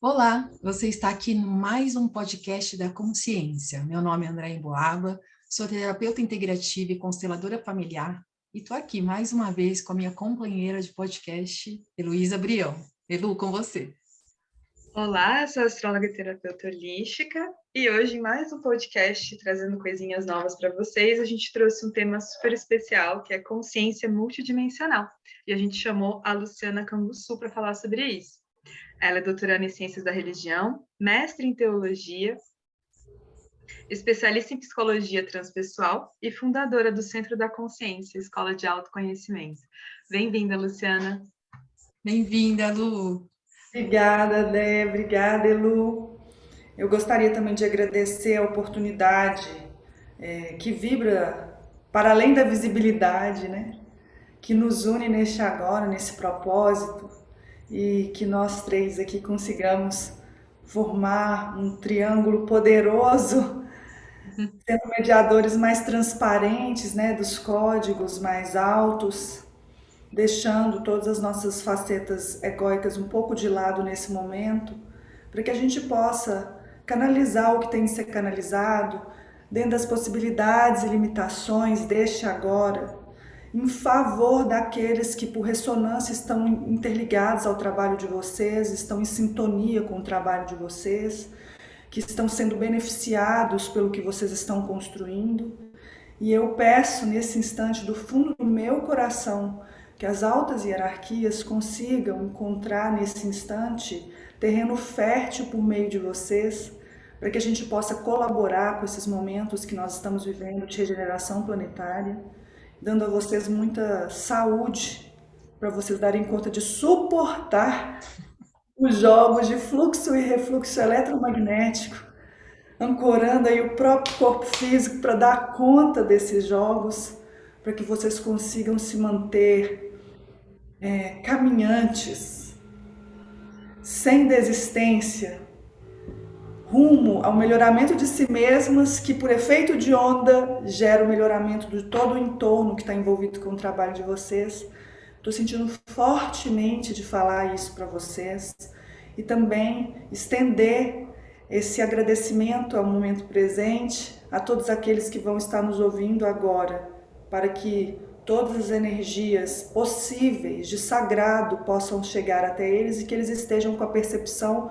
Olá, você está aqui no mais um podcast da Consciência. Meu nome é André Emboaba, sou terapeuta integrativa e consteladora familiar e estou aqui mais uma vez com a minha companheira de podcast, Heloísa Brião. Elu, com você. Olá, eu sou a astróloga e terapeuta holística e hoje em mais um podcast trazendo coisinhas novas para vocês, a gente trouxe um tema super especial que é consciência multidimensional e a gente chamou a Luciana Canguçu para falar sobre isso. Ela é doutoranda em Ciências da Religião, mestre em Teologia, especialista em Psicologia Transpessoal e fundadora do Centro da Consciência, Escola de Autoconhecimento. Bem-vinda, Luciana. Bem-vinda, Lu. Obrigada, Dé, obrigada, Elu. Eu gostaria também de agradecer a oportunidade que vibra para além da visibilidade, né? Que nos une neste agora, nesse propósito, e que nós três aqui consigamos formar um triângulo poderoso, sendo mediadores mais transparentes, né? Dos códigos mais altos, deixando todas as nossas facetas egóicas um pouco de lado nesse momento, para que a gente possa canalizar o que tem de ser canalizado, dentro das possibilidades e limitações deste agora, em favor daqueles que, por ressonância, estão interligados ao trabalho de vocês, estão em sintonia com o trabalho de vocês, que estão sendo beneficiados pelo que vocês estão construindo. E eu peço, nesse instante, do fundo do meu coração, que as altas hierarquias consigam encontrar nesse instante terreno fértil por meio de vocês, para que a gente possa colaborar com esses momentos que nós estamos vivendo de regeneração planetária, dando a vocês muita saúde, para vocês darem conta de suportar os jogos de fluxo e refluxo eletromagnético, ancorando aí o próprio corpo físico para dar conta desses jogos, para que vocês consigam se manter caminhantes, sem desistência, rumo ao melhoramento de si mesmas, que por efeito de onda gera o melhoramento de todo o entorno que está envolvido com o trabalho de vocês. Estou sentindo fortemente de falar isso para vocês e também estender esse agradecimento ao momento presente, a todos aqueles que vão estar nos ouvindo agora, para que todas as energias possíveis de sagrado possam chegar até eles e que eles estejam com a percepção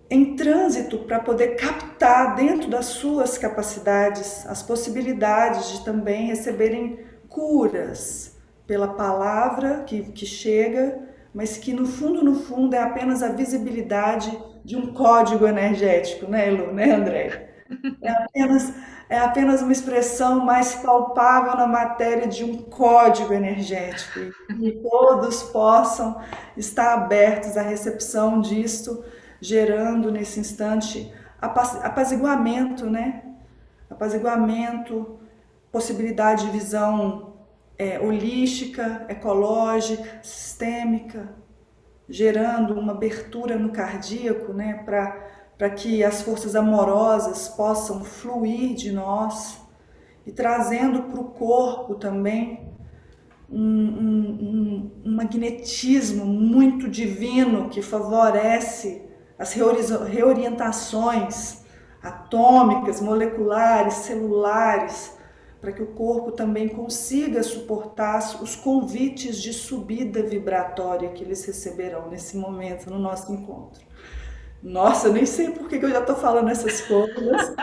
em trânsito para poder captar dentro das suas capacidades as possibilidades de também receberem curas pela palavra que chega, mas que no fundo é apenas a visibilidade de um código energético, né, Lu, né, André? É apenas uma expressão mais palpável na matéria de um código energético e todos possam estar abertos à recepção disto, gerando nesse instante apaziguamento, né? Apaziguamento, possibilidade de visão holística, ecológica, sistêmica, gerando uma abertura no cardíaco, né? Para que as forças amorosas possam fluir de nós e trazendo para o corpo também um magnetismo muito divino que favorece as reorientações atômicas, moleculares, celulares, para que o corpo também consiga suportar os convites de subida vibratória que eles receberão nesse momento, no nosso encontro. Nossa, eu nem sei por que eu já estou falando essas coisas.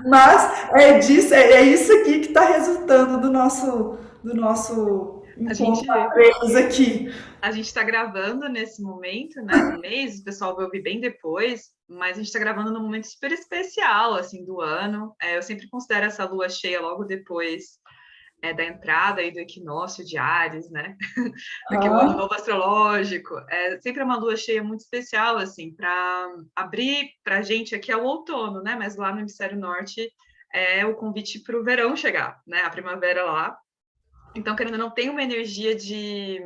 Mas é isso aqui que está resultando do nosso encontro aqui. A gente está gravando nesse momento, né, do mês, o pessoal vai ouvir bem depois, mas a gente está gravando num momento super especial, assim, do ano. Eu sempre considero essa lua cheia logo depois da entrada aí do equinócio de Áries, né? Porque o ano novo astrológico é sempre uma lua cheia muito especial, assim, para abrir para a gente aqui é o outono, né? Mas lá no hemisfério norte é o convite para o verão chegar, né? A primavera lá. Então, querendo ou não, tem uma energia de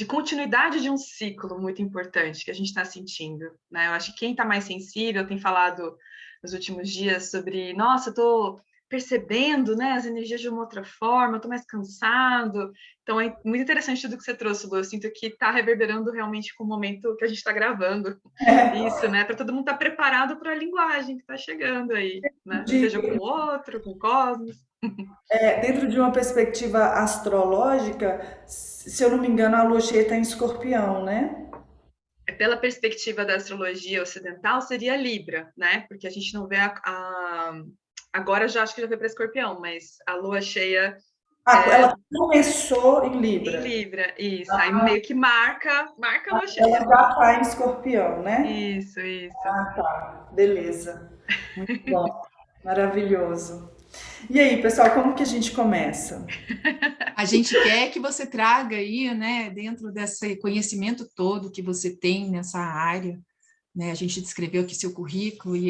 continuidade de um ciclo muito importante que a gente está sentindo, né? Eu acho que quem está mais sensível tem falado nos últimos dias sobre, nossa, percebendo, né, as energias de uma outra forma, estou mais cansado. Então, é muito interessante tudo que você trouxe, Lu. Eu sinto que está reverberando realmente com o momento que a gente está gravando. Isso, né? Para todo mundo estar preparado para a linguagem que está chegando aí, né? Seja com o outro, com o cosmos. Dentro de uma perspectiva astrológica, se eu não me engano, a lua cheia está em Escorpião, né? Pela perspectiva da astrologia ocidental, seria Libra, né? Porque a gente não vê agora já acho que já veio para Escorpião, mas a lua cheia. Ela começou em Libra. Em Libra, isso. Aí meio que marca a lua cheia. Ela já está em Escorpião, né? Isso. Tá. Beleza. Muito bom. Maravilhoso. E aí, pessoal, como que a gente começa? A gente quer que você traga aí, né, dentro desse conhecimento todo que você tem nessa área, né? A gente descreveu aqui seu currículo e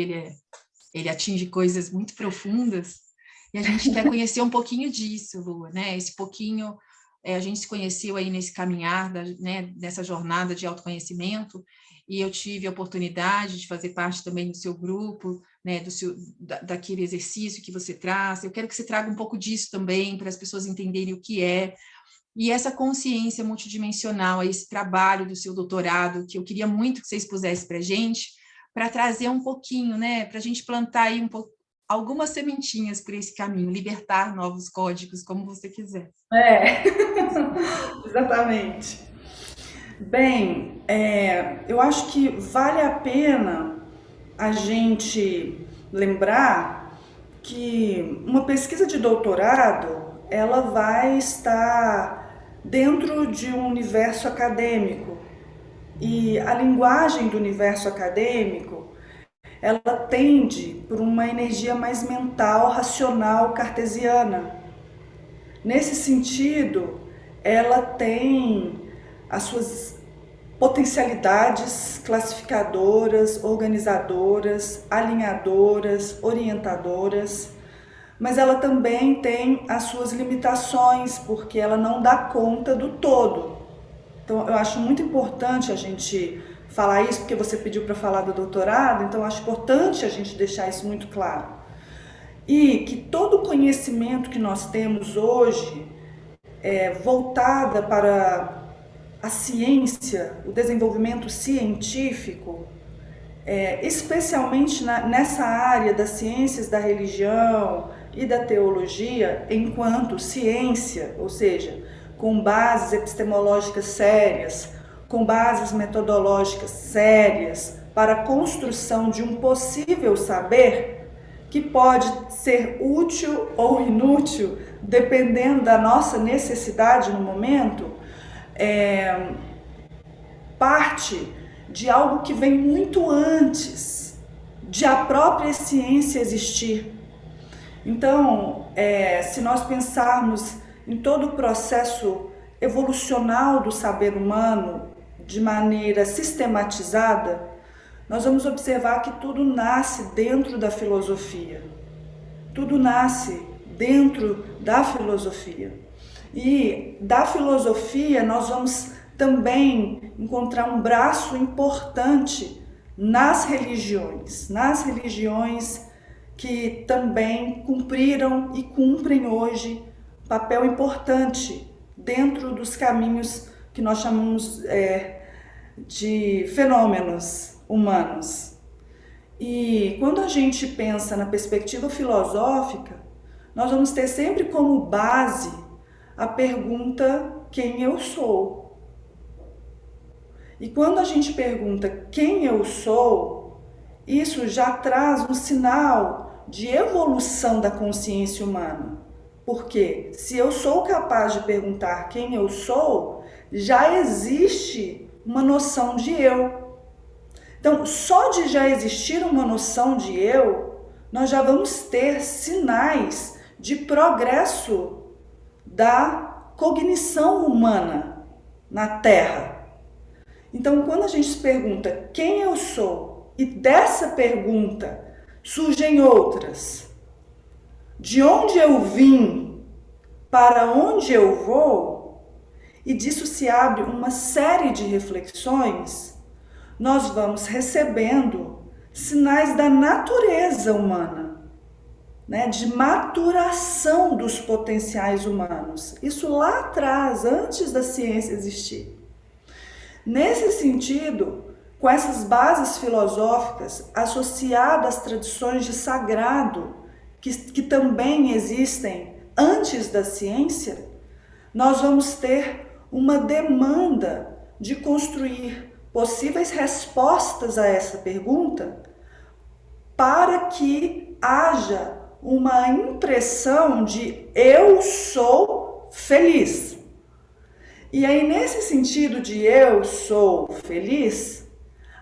ele atinge coisas muito profundas, e a gente quer conhecer um pouquinho disso, Lua, né? Esse pouquinho, a gente se conheceu aí nesse caminhar, né, dessa jornada de autoconhecimento, e eu tive a oportunidade de fazer parte também do seu grupo, né, daquele exercício que você traz. Eu quero que você traga um pouco disso também, para as pessoas entenderem o que é, e essa consciência multidimensional, esse trabalho do seu doutorado, que eu queria muito que você expusesse para a gente, para trazer um pouquinho, né, para a gente plantar aí algumas sementinhas por esse caminho, libertar novos códigos, como você quiser. Exatamente. Bem, eu acho que vale a pena a gente lembrar que uma pesquisa de doutorado, ela vai estar dentro de um universo acadêmico. E a linguagem do universo acadêmico, ela tende por uma energia mais mental, racional, cartesiana. Nesse sentido, ela tem as suas potencialidades classificadoras, organizadoras, alinhadoras, orientadoras, mas ela também tem as suas limitações, porque ela não dá conta do todo. Então, eu acho muito importante a gente falar isso, porque você pediu para falar do doutorado, então eu acho importante a gente deixar isso muito claro. E que todo o conhecimento que nós temos hoje, voltada para a ciência, o desenvolvimento científico, especialmente nessa área das ciências da religião e da teologia, enquanto ciência, ou seja, com bases epistemológicas sérias, com bases metodológicas sérias, para a construção de um possível saber que pode ser útil ou inútil, dependendo da nossa necessidade no momento, parte de algo que vem muito antes de a própria ciência existir. Então, se nós pensarmos em todo o processo evolucional do saber humano de maneira sistematizada, nós vamos observar que tudo nasce dentro da filosofia. Tudo nasce dentro da filosofia. E da filosofia nós vamos também encontrar um braço importante nas religiões que também cumpriram e cumprem hoje papel importante dentro dos caminhos que nós chamamos de fenômenos humanos. E quando a gente pensa na perspectiva filosófica, nós vamos ter sempre como base a pergunta: quem eu sou? E quando a gente pergunta quem eu sou, isso já traz um sinal de evolução da consciência humana. Porque se eu sou capaz de perguntar quem eu sou, já existe uma noção de eu. Então, só de já existir uma noção de eu, nós já vamos ter sinais de progresso da cognição humana na Terra. Então, quando a gente se pergunta quem eu sou, e dessa pergunta surgem outras, de onde eu vim, para onde eu vou, e disso se abre uma série de reflexões, nós vamos recebendo sinais da natureza humana. né, de maturação dos potenciais humanos. Isso lá atrás, antes da ciência existir. Nesse sentido, com essas bases filosóficas associadas às tradições de sagrado, que também existem antes da ciência, nós vamos ter uma demanda de construir possíveis respostas a essa pergunta para que haja uma impressão de eu sou feliz. E aí, nesse sentido de eu sou feliz,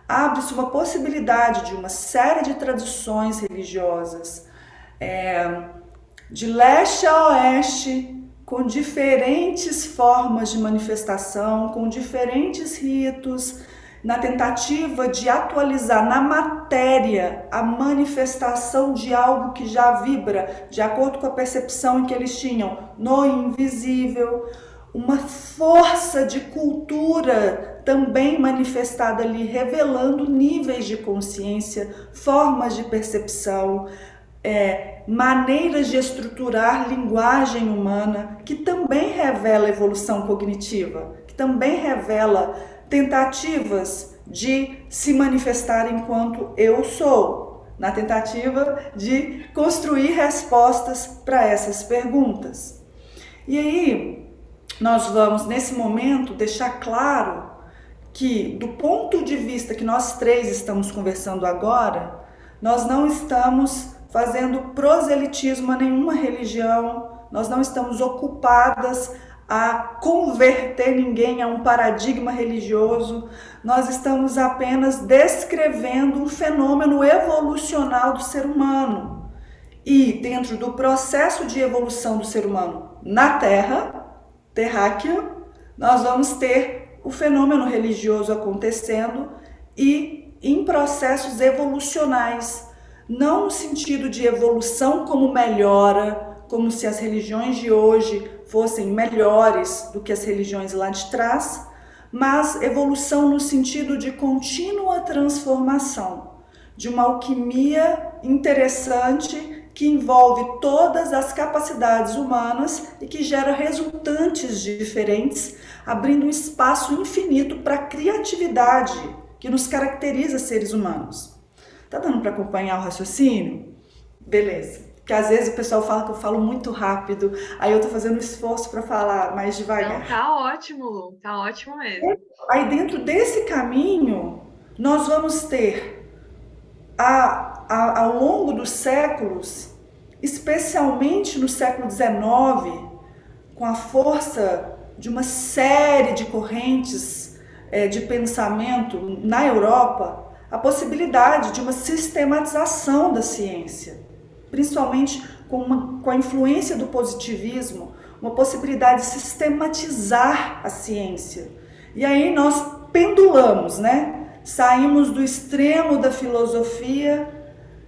abre-se uma possibilidade de uma série de tradições religiosas, de leste a oeste, com diferentes formas de manifestação, com diferentes ritos, na tentativa de atualizar na matéria a manifestação de algo que já vibra, de acordo com a percepção em que eles tinham no invisível, uma força de cultura também manifestada ali, revelando níveis de consciência, formas de percepção, maneiras de estruturar linguagem humana, que também revela evolução cognitiva, que também revela tentativas de se manifestar enquanto eu sou, na tentativa de construir respostas para essas perguntas. E aí, nós vamos, nesse momento, deixar claro que, do ponto de vista que nós três estamos conversando agora, nós não estamos fazendo proselitismo a nenhuma religião, nós não estamos ocupadas a converter ninguém a um paradigma religioso, nós estamos apenas descrevendo um fenômeno evolucional do ser humano. E dentro do processo de evolução do ser humano na Terra, terráquea, nós vamos ter o fenômeno religioso acontecendo e em processos evolucionais, não no sentido de evolução como melhora, como se as religiões de hoje fossem melhores do que as religiões lá de trás, mas evolução no sentido de contínua transformação, de uma alquimia interessante que envolve todas as capacidades humanas e que gera resultantes diferentes, abrindo um espaço infinito para a criatividade que nos caracteriza seres humanos. Tá dando para acompanhar o raciocínio? Beleza. Porque às vezes o pessoal fala que eu falo muito rápido, aí eu tô fazendo um esforço para falar mais devagar. Não, tá ótimo, Lu, tá ótimo mesmo. Aí dentro desse caminho, nós vamos ter, ao longo dos séculos, especialmente no século XIX, com a força de uma série de correntes de pensamento na Europa, a possibilidade de uma sistematização da ciência, principalmente com a influência do positivismo, uma possibilidade de sistematizar a ciência. E aí nós pendulamos, né? Saímos do extremo da filosofia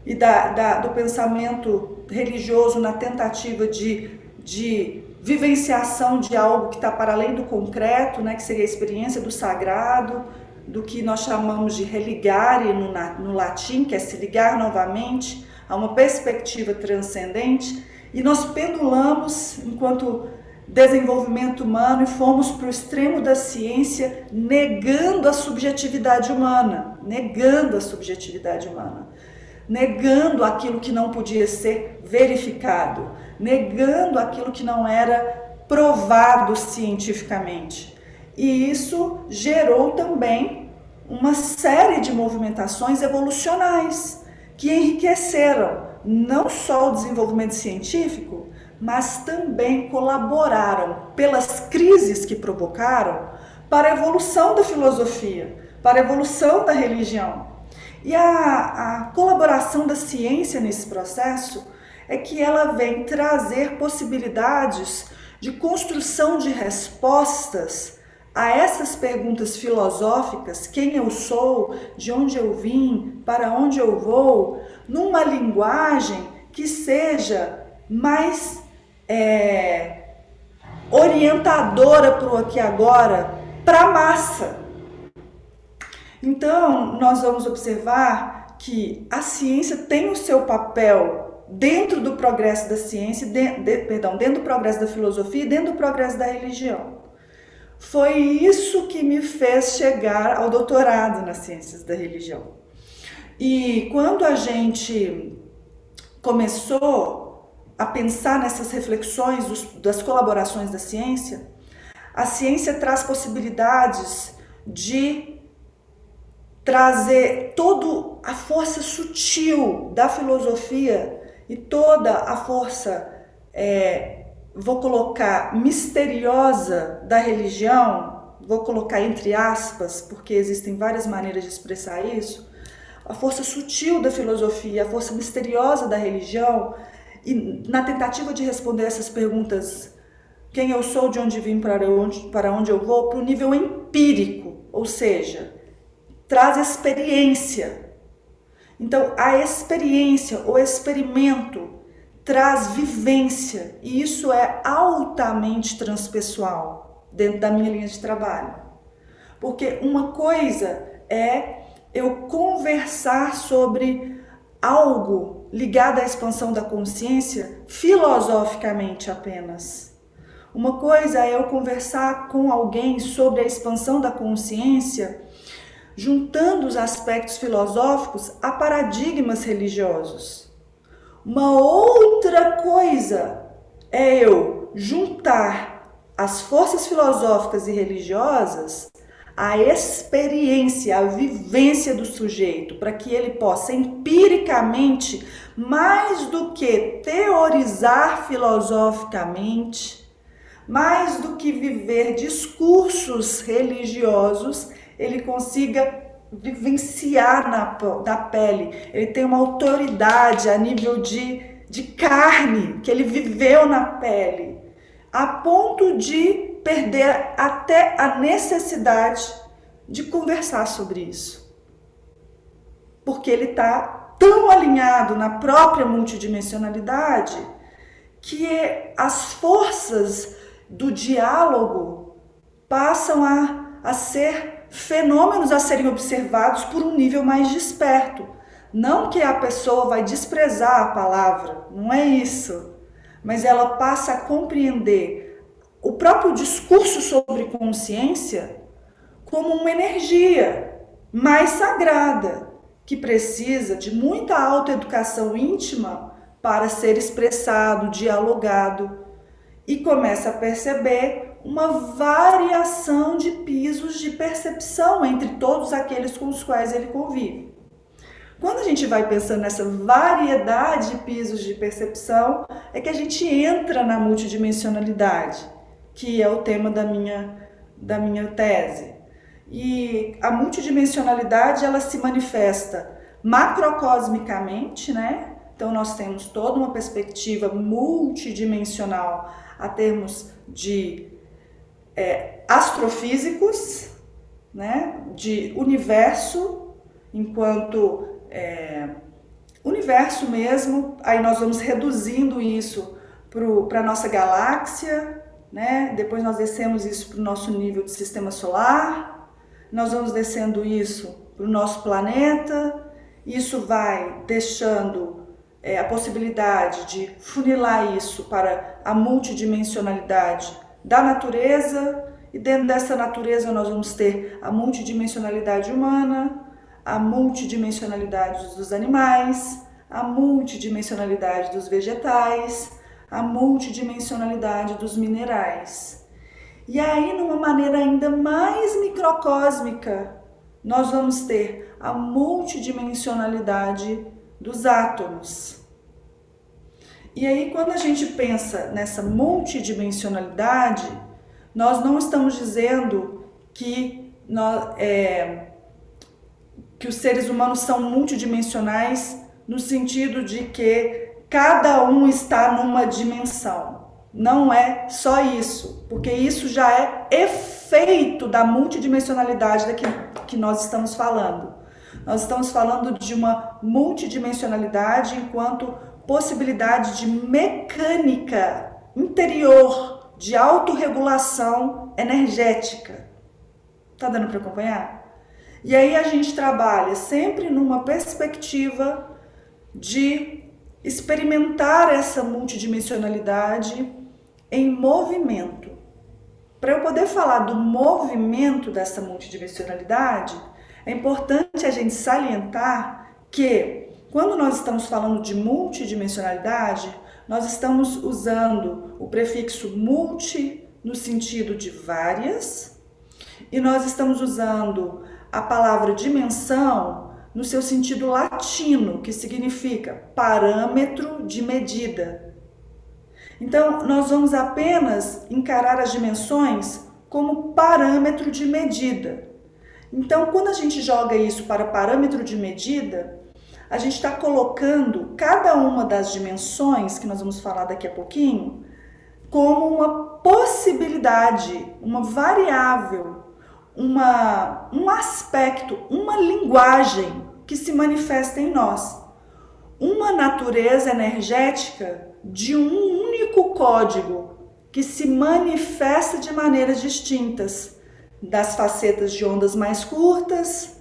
e do pensamento religioso na tentativa de vivenciação de algo que está para além do concreto, né? Que seria a experiência do sagrado, do que nós chamamos de religare no latim, que é se ligar novamente a uma perspectiva transcendente, e nós pendulamos enquanto desenvolvimento humano e fomos para o extremo da ciência, negando a subjetividade humana, negando aquilo que não podia ser verificado, negando aquilo que não era provado cientificamente. E isso gerou também uma série de movimentações evolucionais que enriqueceram não só o desenvolvimento científico, mas também colaboraram pelas crises que provocaram para a evolução da filosofia, para a evolução da religião. E a colaboração da ciência nesse processo é que ela vem trazer possibilidades de construção de respostas a essas perguntas filosóficas, quem eu sou, de onde eu vim, para onde eu vou, numa linguagem que seja mais orientadora para o aqui e agora, para a massa. Então, nós vamos observar que a ciência tem o seu papel dentro do progresso da ciência, dentro do progresso da filosofia e dentro do progresso da religião. Foi isso que me fez chegar ao doutorado nas ciências da religião. E quando a gente começou a pensar nessas reflexões das colaborações da ciência, a ciência traz possibilidades de trazer toda a força sutil da filosofia e toda a força, vou colocar, misteriosa da religião, vou colocar entre aspas, porque existem várias maneiras de expressar isso, a força sutil da filosofia, a força misteriosa da religião, e na tentativa de responder essas perguntas, quem eu sou, de onde vim, para onde eu vou, para o nível empírico, ou seja, traz experiência. Então, a experiência, o experimento, traz vivência, e isso é altamente transpessoal dentro da minha linha de trabalho. Porque uma coisa é eu conversar sobre algo ligado à expansão da consciência filosoficamente apenas. Uma coisa é eu conversar com alguém sobre a expansão da consciência juntando os aspectos filosóficos a paradigmas religiosos. Uma outra coisa é eu juntar as forças filosóficas e religiosas à experiência, à vivência do sujeito, para que ele possa empiricamente, mais do que teorizar filosoficamente, mais do que viver discursos religiosos, ele consiga vivenciar na pele, ele tem uma autoridade a nível de carne, que ele viveu na pele, a ponto de perder até a necessidade de conversar sobre isso. Porque ele está tão alinhado na própria multidimensionalidade que as forças do diálogo passam a ser fenômenos a serem observados por um nível mais desperto. Não que a pessoa vai desprezar a palavra, não é isso. Mas ela passa a compreender o próprio discurso sobre consciência como uma energia mais sagrada, que precisa de muita autoeducação íntima para ser expressado, dialogado, e começa a perceber uma variação de pisos de percepção entre todos aqueles com os quais ele convive. Quando a gente vai pensando nessa variedade de pisos de percepção, é que a gente entra na multidimensionalidade, que é o tema da minha tese. E a multidimensionalidade, ela se manifesta macrocosmicamente, né? Então nós temos toda uma perspectiva multidimensional a termos de astrofísicos, né? De universo, enquanto universo mesmo, aí nós vamos reduzindo isso para a nossa galáxia, né? Depois nós descemos isso para o nosso nível de sistema solar, nós vamos descendo isso para o nosso planeta, isso vai deixando a possibilidade de funilar isso para a multidimensionalidade da natureza, e dentro dessa natureza nós vamos ter a multidimensionalidade humana, a multidimensionalidade dos animais, a multidimensionalidade dos vegetais, a multidimensionalidade dos minerais. E aí, numa maneira ainda mais microcósmica, nós vamos ter a multidimensionalidade dos átomos. E aí, quando a gente pensa nessa multidimensionalidade, nós não estamos dizendo que os seres humanos são multidimensionais no sentido de que cada um está numa dimensão. Não é só isso, porque isso já é efeito da multidimensionalidade que nós estamos falando. Nós estamos falando de uma multidimensionalidade enquanto possibilidade de mecânica interior, de autorregulação energética. Tá dando para acompanhar? E aí a gente trabalha sempre numa perspectiva de experimentar essa multidimensionalidade em movimento. Para eu poder falar do movimento dessa multidimensionalidade, é importante a gente salientar que, quando nós estamos falando de multidimensionalidade, nós estamos usando o prefixo multi no sentido de várias, e nós estamos usando a palavra dimensão no seu sentido latino, que significa parâmetro de medida. Então, nós vamos apenas encarar as dimensões como parâmetro de medida. Então, quando a gente joga isso para parâmetro de medida, a gente está colocando cada uma das dimensões, que nós vamos falar daqui a pouquinho, como uma possibilidade, uma variável, um aspecto, uma linguagem que se manifesta em nós. Uma natureza energética de um único código que se manifesta de maneiras distintas, das facetas de ondas mais curtas,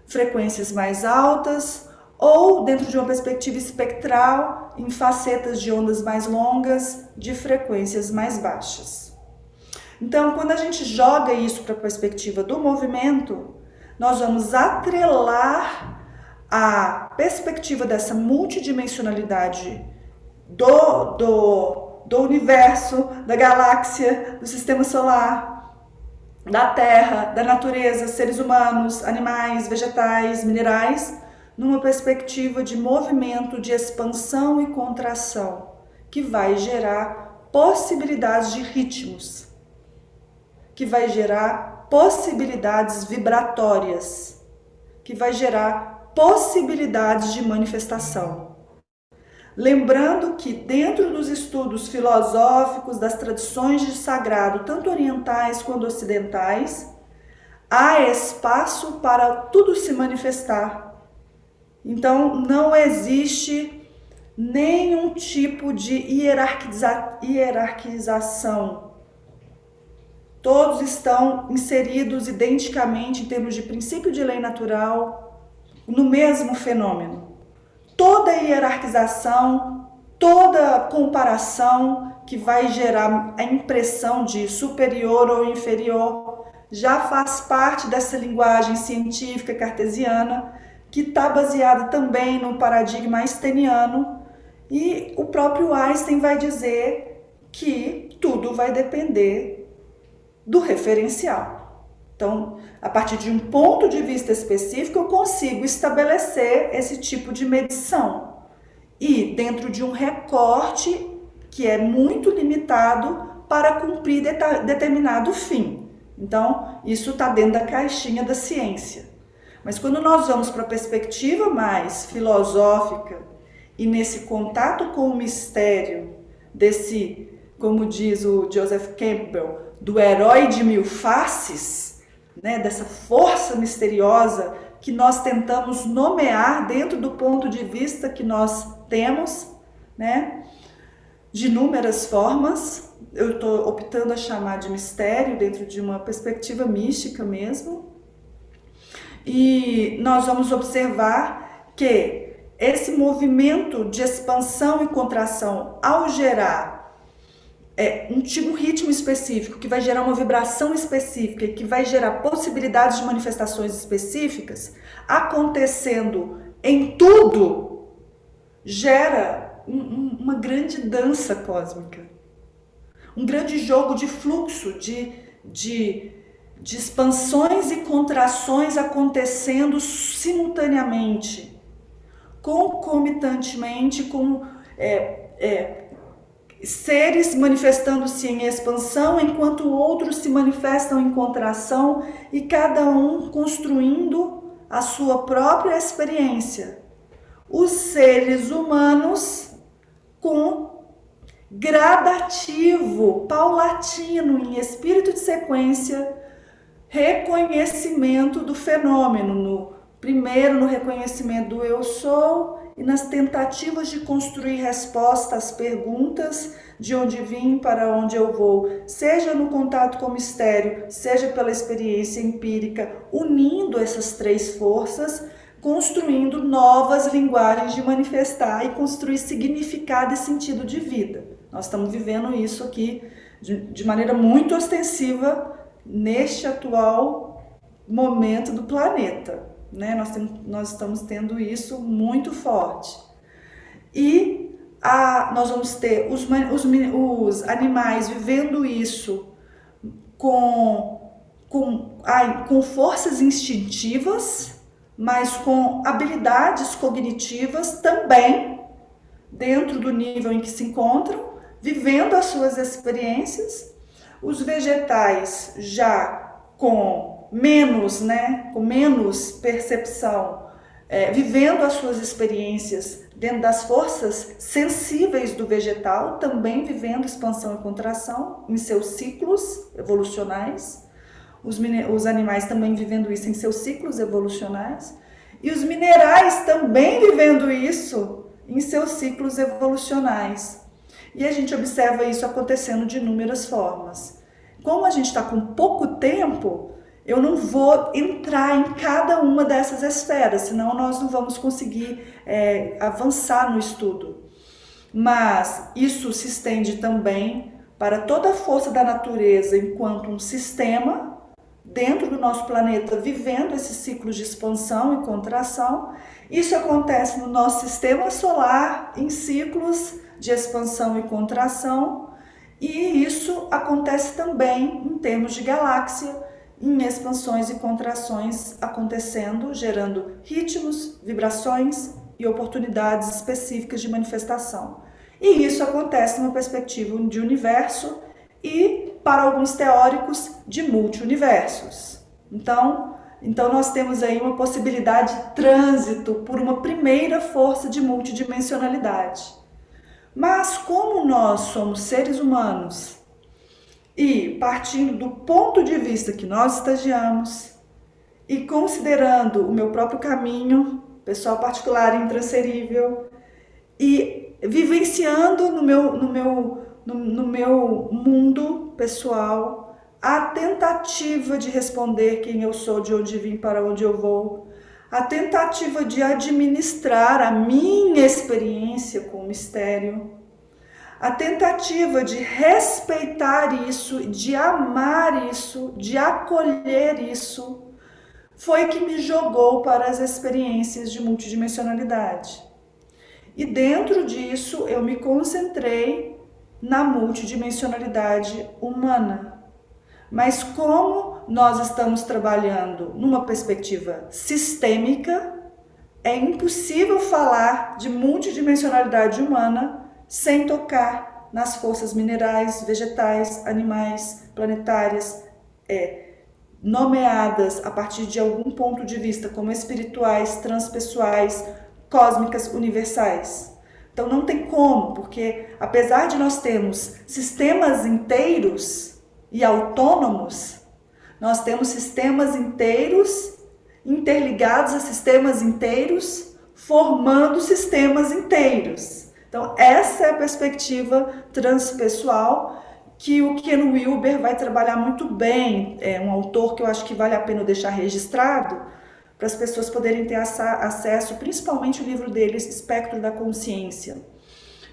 frequências mais altas, ou dentro de uma perspectiva espectral, em facetas de ondas mais longas, de frequências mais baixas. Então, quando a gente joga isso para a perspectiva do movimento, nós vamos atrelar a perspectiva dessa multidimensionalidade do universo, da galáxia, do sistema solar, da Terra, da natureza, seres humanos, animais, vegetais, minerais, numa perspectiva de movimento, de expansão e contração, que vai gerar possibilidades de ritmos, que vai gerar possibilidades vibratórias, que vai gerar possibilidades de manifestação. Lembrando que dentro dos estudos filosóficos das tradições de sagrado, tanto orientais quanto ocidentais, há espaço para tudo se manifestar. Então, não existe nenhum tipo de hierarquização. Todos estão inseridos identicamente em termos de princípio de lei natural no mesmo fenômeno. Toda hierarquização, toda comparação que vai gerar a impressão de superior ou inferior já faz parte dessa linguagem científica cartesiana, que está baseada também no paradigma einsteiniano, e o próprio Einstein vai dizer que tudo vai depender do referencial. Então, a partir de um ponto de vista específico, eu consigo estabelecer esse tipo de medição. E dentro de um recorte que é muito limitado para cumprir determinado fim. Então, isso está dentro da caixinha da ciência. Mas quando nós vamos para a perspectiva mais filosófica e nesse contato com o mistério desse, como diz o Joseph Campbell, do herói de mil faces, né, dessa força misteriosa que nós tentamos nomear dentro do ponto de vista que nós temos, né, de inúmeras formas, eu estou optando a chamar de mistério dentro de uma perspectiva mística mesmo. E nós vamos observar que esse movimento de expansão e contração, ao gerar um ritmo específico, que vai gerar uma vibração específica e que vai gerar possibilidades de manifestações específicas, acontecendo em tudo, gera uma grande dança cósmica, um grande jogo de fluxo, de expansões e contrações acontecendo simultaneamente, concomitantemente, com seres manifestando-se em expansão, enquanto outros se manifestam em contração, e cada um construindo a sua própria experiência. Os seres humanos com gradativo, paulatino, em espírito de sequência, reconhecimento do fenômeno, primeiro no reconhecimento do eu sou e nas tentativas de construir resposta às perguntas de onde vim, para onde eu vou, seja no contato com o mistério, seja pela experiência empírica, unindo essas três forças construindo novas linguagens de manifestar e construir significado e sentido de vida. Nós estamos vivendo isso aqui de maneira muito ostensiva neste atual momento do planeta, né? Nós estamos tendo isso muito forte. E nós vamos ter os animais vivendo isso com forças instintivas, mas com habilidades cognitivas também, dentro do nível em que se encontram, vivendo as suas experiências. Os vegetais já com menos percepção, vivendo as suas experiências dentro das forças sensíveis do vegetal, também vivendo expansão e contração em seus ciclos evolucionais. Os animais também vivendo isso em seus ciclos evolucionais. E os minerais também vivendo isso em seus ciclos evolucionais. E a gente observa isso acontecendo de inúmeras formas. Como a gente está com pouco tempo, eu não vou entrar em cada uma dessas esferas, senão nós não vamos conseguir avançar no estudo. Mas isso se estende também para toda a força da natureza enquanto um sistema dentro do nosso planeta, vivendo esses ciclos de expansão e contração. Isso acontece no nosso sistema solar em ciclos de expansão e contração, e isso acontece também em termos de galáxia, em expansões e contrações acontecendo, gerando ritmos, vibrações e oportunidades específicas de manifestação. E isso acontece numa perspectiva de universo e, para alguns teóricos, de multi-universos. Então nós temos aí uma possibilidade de trânsito por uma primeira força de multidimensionalidade. Mas como nós somos seres humanos e partindo do ponto de vista que nós estagiamos e considerando o meu próprio caminho, pessoal particular e intransferível, e vivenciando no meu mundo pessoal a tentativa de responder quem eu sou, de onde vim, para onde eu vou, a tentativa de administrar a minha experiência com o mistério, a tentativa de respeitar isso, de amar isso, de acolher isso, foi que me jogou para as experiências de multidimensionalidade. E dentro disso eu me concentrei na multidimensionalidade humana. Mas como nós estamos trabalhando numa perspectiva sistêmica, é impossível falar de multidimensionalidade humana sem tocar nas forças minerais, vegetais, animais, planetárias, nomeadas a partir de algum ponto de vista como espirituais, transpessoais, cósmicas, universais. Então não tem como, porque apesar de nós termos sistemas inteiros e autônomos, nós temos sistemas inteiros interligados a sistemas inteiros, formando sistemas inteiros. Então essa é a perspectiva transpessoal que o Ken Wilber vai trabalhar muito bem. É um autor que eu acho que vale a pena deixar registrado para as pessoas poderem ter acesso, principalmente o livro dele, Espectro da Consciência,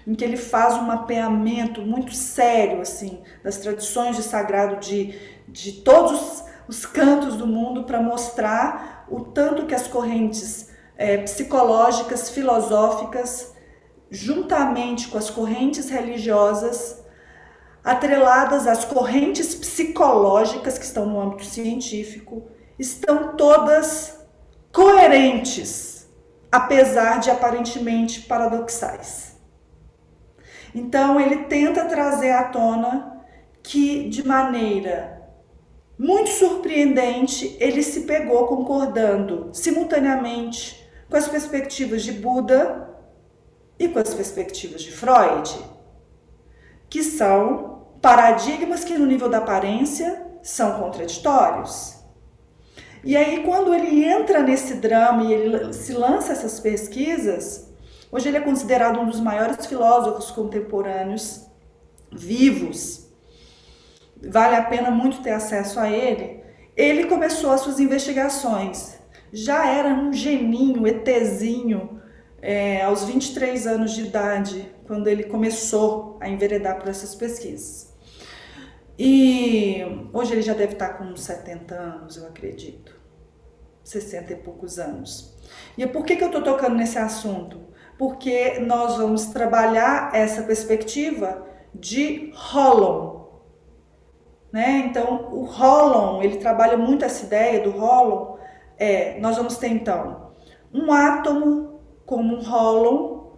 em que ele faz um mapeamento muito sério assim, das tradições de sagrado de todos os cantos do mundo, para mostrar o tanto que as correntes psicológicas, filosóficas, juntamente com as correntes religiosas, atreladas às correntes psicológicas que estão no âmbito científico, estão todas coerentes, apesar de aparentemente paradoxais. Então ele tenta trazer à tona que, de maneira muito surpreendente, ele se pegou concordando simultaneamente com as perspectivas de Buda e com as perspectivas de Freud, que são paradigmas que no nível da aparência são contraditórios. E aí quando ele entra nesse drama e ele se lança essas pesquisas, hoje ele é considerado um dos maiores filósofos contemporâneos vivos, vale a pena muito ter acesso a ele. Ele começou as suas investigações já era um geninho, ETzinho, aos 23 anos de idade, quando ele começou a enveredar por essas pesquisas. E hoje ele já deve estar com uns 70 anos, eu acredito. 60 e poucos anos. E por que eu estou tocando nesse assunto? Porque nós vamos trabalhar essa perspectiva de Holon, né? Então, o Holon, ele trabalha muito essa ideia do Holon. Nós vamos ter, então, um átomo como um Holon,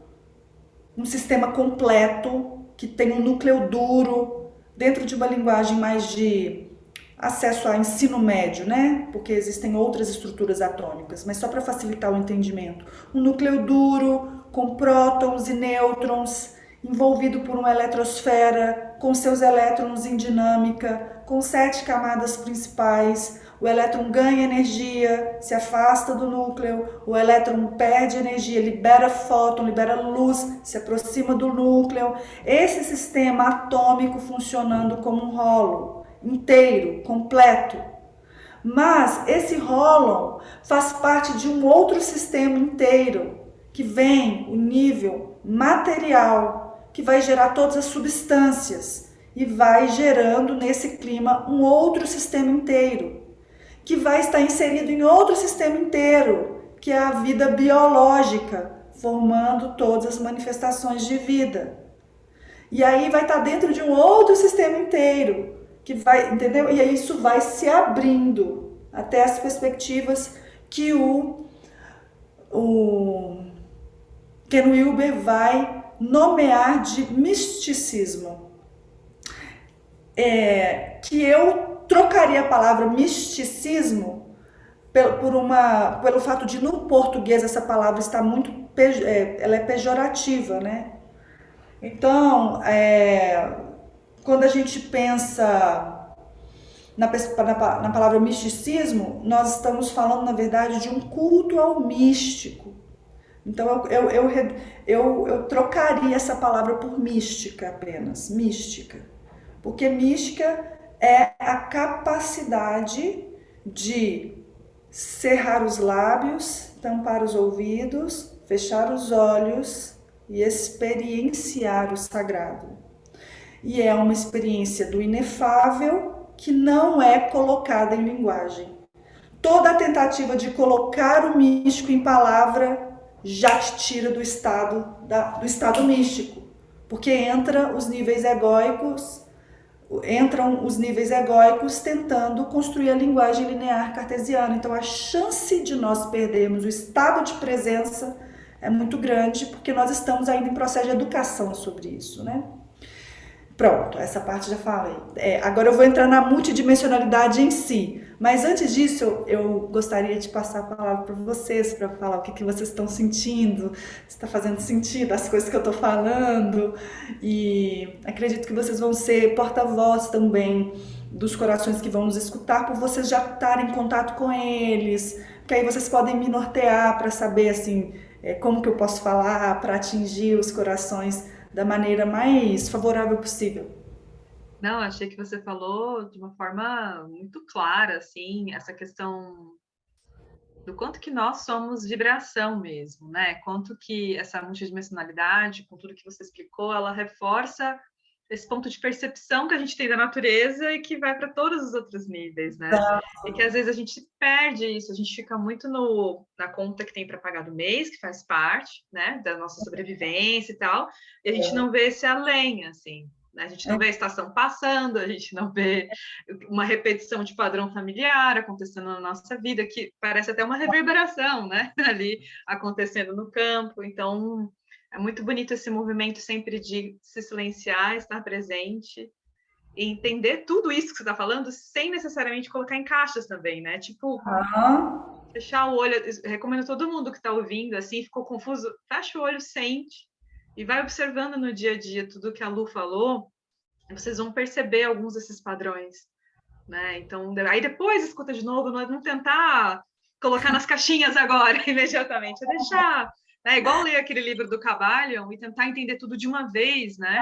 um sistema completo, que tem um núcleo duro, dentro de uma linguagem mais de acesso a ensino médio, né? Porque existem outras estruturas atômicas, mas só para facilitar o entendimento. Um núcleo duro, com prótons e nêutrons, envolvido por uma eletrosfera, com seus elétrons em dinâmica, com 7 camadas principais. O elétron ganha energia, se afasta do núcleo, o elétron perde energia, libera fóton, libera luz, se aproxima do núcleo. Esse sistema atômico funcionando como um rolo inteiro, completo. Mas esse Holon faz parte de um outro sistema inteiro, que vem o nível material, que vai gerar todas as substâncias e vai gerando nesse clima um outro sistema inteiro, que vai estar inserido em outro sistema inteiro, que é a vida biológica, formando todas as manifestações de vida. E aí vai estar dentro de um outro sistema inteiro, que vai, entendeu? E aí isso vai se abrindo até as perspectivas que o Ken Wilber vai nomear de misticismo. Que eu trocaria a palavra misticismo pelo fato de no português essa palavra está muito, ela é pejorativa, né? Então, quando a gente pensa na palavra misticismo, nós estamos falando, na verdade, de um culto ao místico. Então, eu trocaria essa palavra por mística apenas, mística. Porque mística é a capacidade de cerrar os lábios, tampar os ouvidos, fechar os olhos e experienciar o sagrado. E é uma experiência do inefável que não é colocada em linguagem. Toda a tentativa de colocar o místico em palavra já te tira do estado místico, porque entram os níveis egóicos tentando construir a linguagem linear cartesiana. Então a chance de nós perdermos o estado de presença é muito grande, porque nós estamos ainda em processo de educação sobre isso, né? Pronto, essa parte já falei. Agora eu vou entrar na multidimensionalidade em si. Mas antes disso, eu gostaria de passar a palavra para vocês, para falar o que vocês estão sentindo, se está fazendo sentido as coisas que eu estou falando. E acredito que vocês vão ser porta-voz também dos corações que vão nos escutar, por vocês já estarem em contato com eles, porque aí vocês podem me nortear para saber assim, como que eu posso falar para atingir os corações da maneira mais favorável possível. Não, achei que você falou de uma forma muito clara, assim, essa questão do quanto que nós somos vibração mesmo, né? Quanto que essa multidimensionalidade, com tudo que você explicou, ela reforça esse ponto de percepção que a gente tem da natureza e que vai para todos os outros níveis, né? E que às vezes a gente perde isso, a gente fica muito na conta que tem para pagar do mês, que faz parte, né, da nossa sobrevivência e tal, e a gente não vê esse além, assim. A gente não vê a estação passando, a gente não vê uma repetição de padrão familiar acontecendo na nossa vida, que parece até uma reverberação, né, ali acontecendo no campo. Então, é muito bonito esse movimento sempre de se silenciar, estar presente e entender tudo isso que você está falando sem necessariamente colocar em caixas também, né? Tipo, fechar o olho. Eu recomendo todo mundo que está ouvindo, assim, ficou confuso, fecha o olho, sente e vai observando no dia a dia tudo que a Lu falou, vocês vão perceber alguns desses padrões, né? Então, aí depois escuta de novo, não tentar colocar nas caixinhas agora, imediatamente, é deixar... É igual ler aquele livro do Caballion e tentar entender tudo de uma vez, né?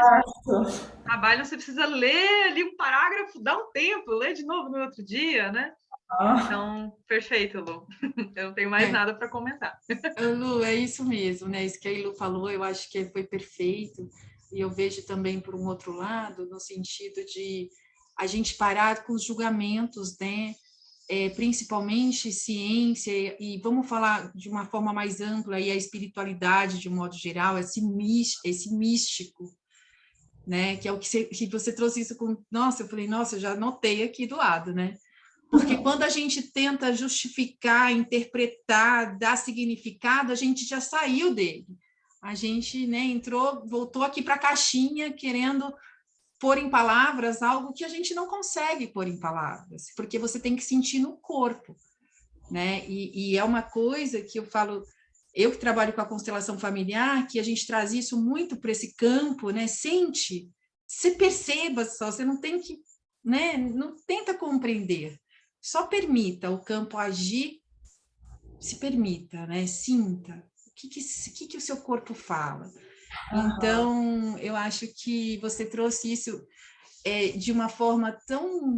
Caballion, você precisa ler ali um parágrafo, dá um tempo, ler de novo no outro dia, né? Então, perfeito, Lu. Eu não tenho mais É, nada para comentar. Lu, é isso mesmo, né? Isso que a Lu falou, eu acho que foi perfeito. E eu vejo também por um outro lado, no sentido de a gente parar com os julgamentos, né? Principalmente ciência, e vamos falar de uma forma mais ampla, e a espiritualidade, de um modo geral, esse místico, né? Que é o que você trouxe isso com. Nossa, eu falei, nossa, eu já anotei aqui do lado, né? Porque quando a gente tenta justificar, interpretar, dar significado, a gente já saiu dele. A gente, né, entrou, voltou aqui para a caixinha, querendo pôr em palavras algo que a gente não consegue pôr em palavras, porque você tem que sentir no corpo, né? E é uma coisa que eu falo, eu que trabalho com a constelação familiar, que a gente traz isso muito para esse campo, né? Sente, você perceba só, você não tem que, né? Não tenta compreender, só permita o campo agir, se permita, né? Sinta o que o seu corpo fala. Aham. Então, eu acho que você trouxe isso de uma forma tão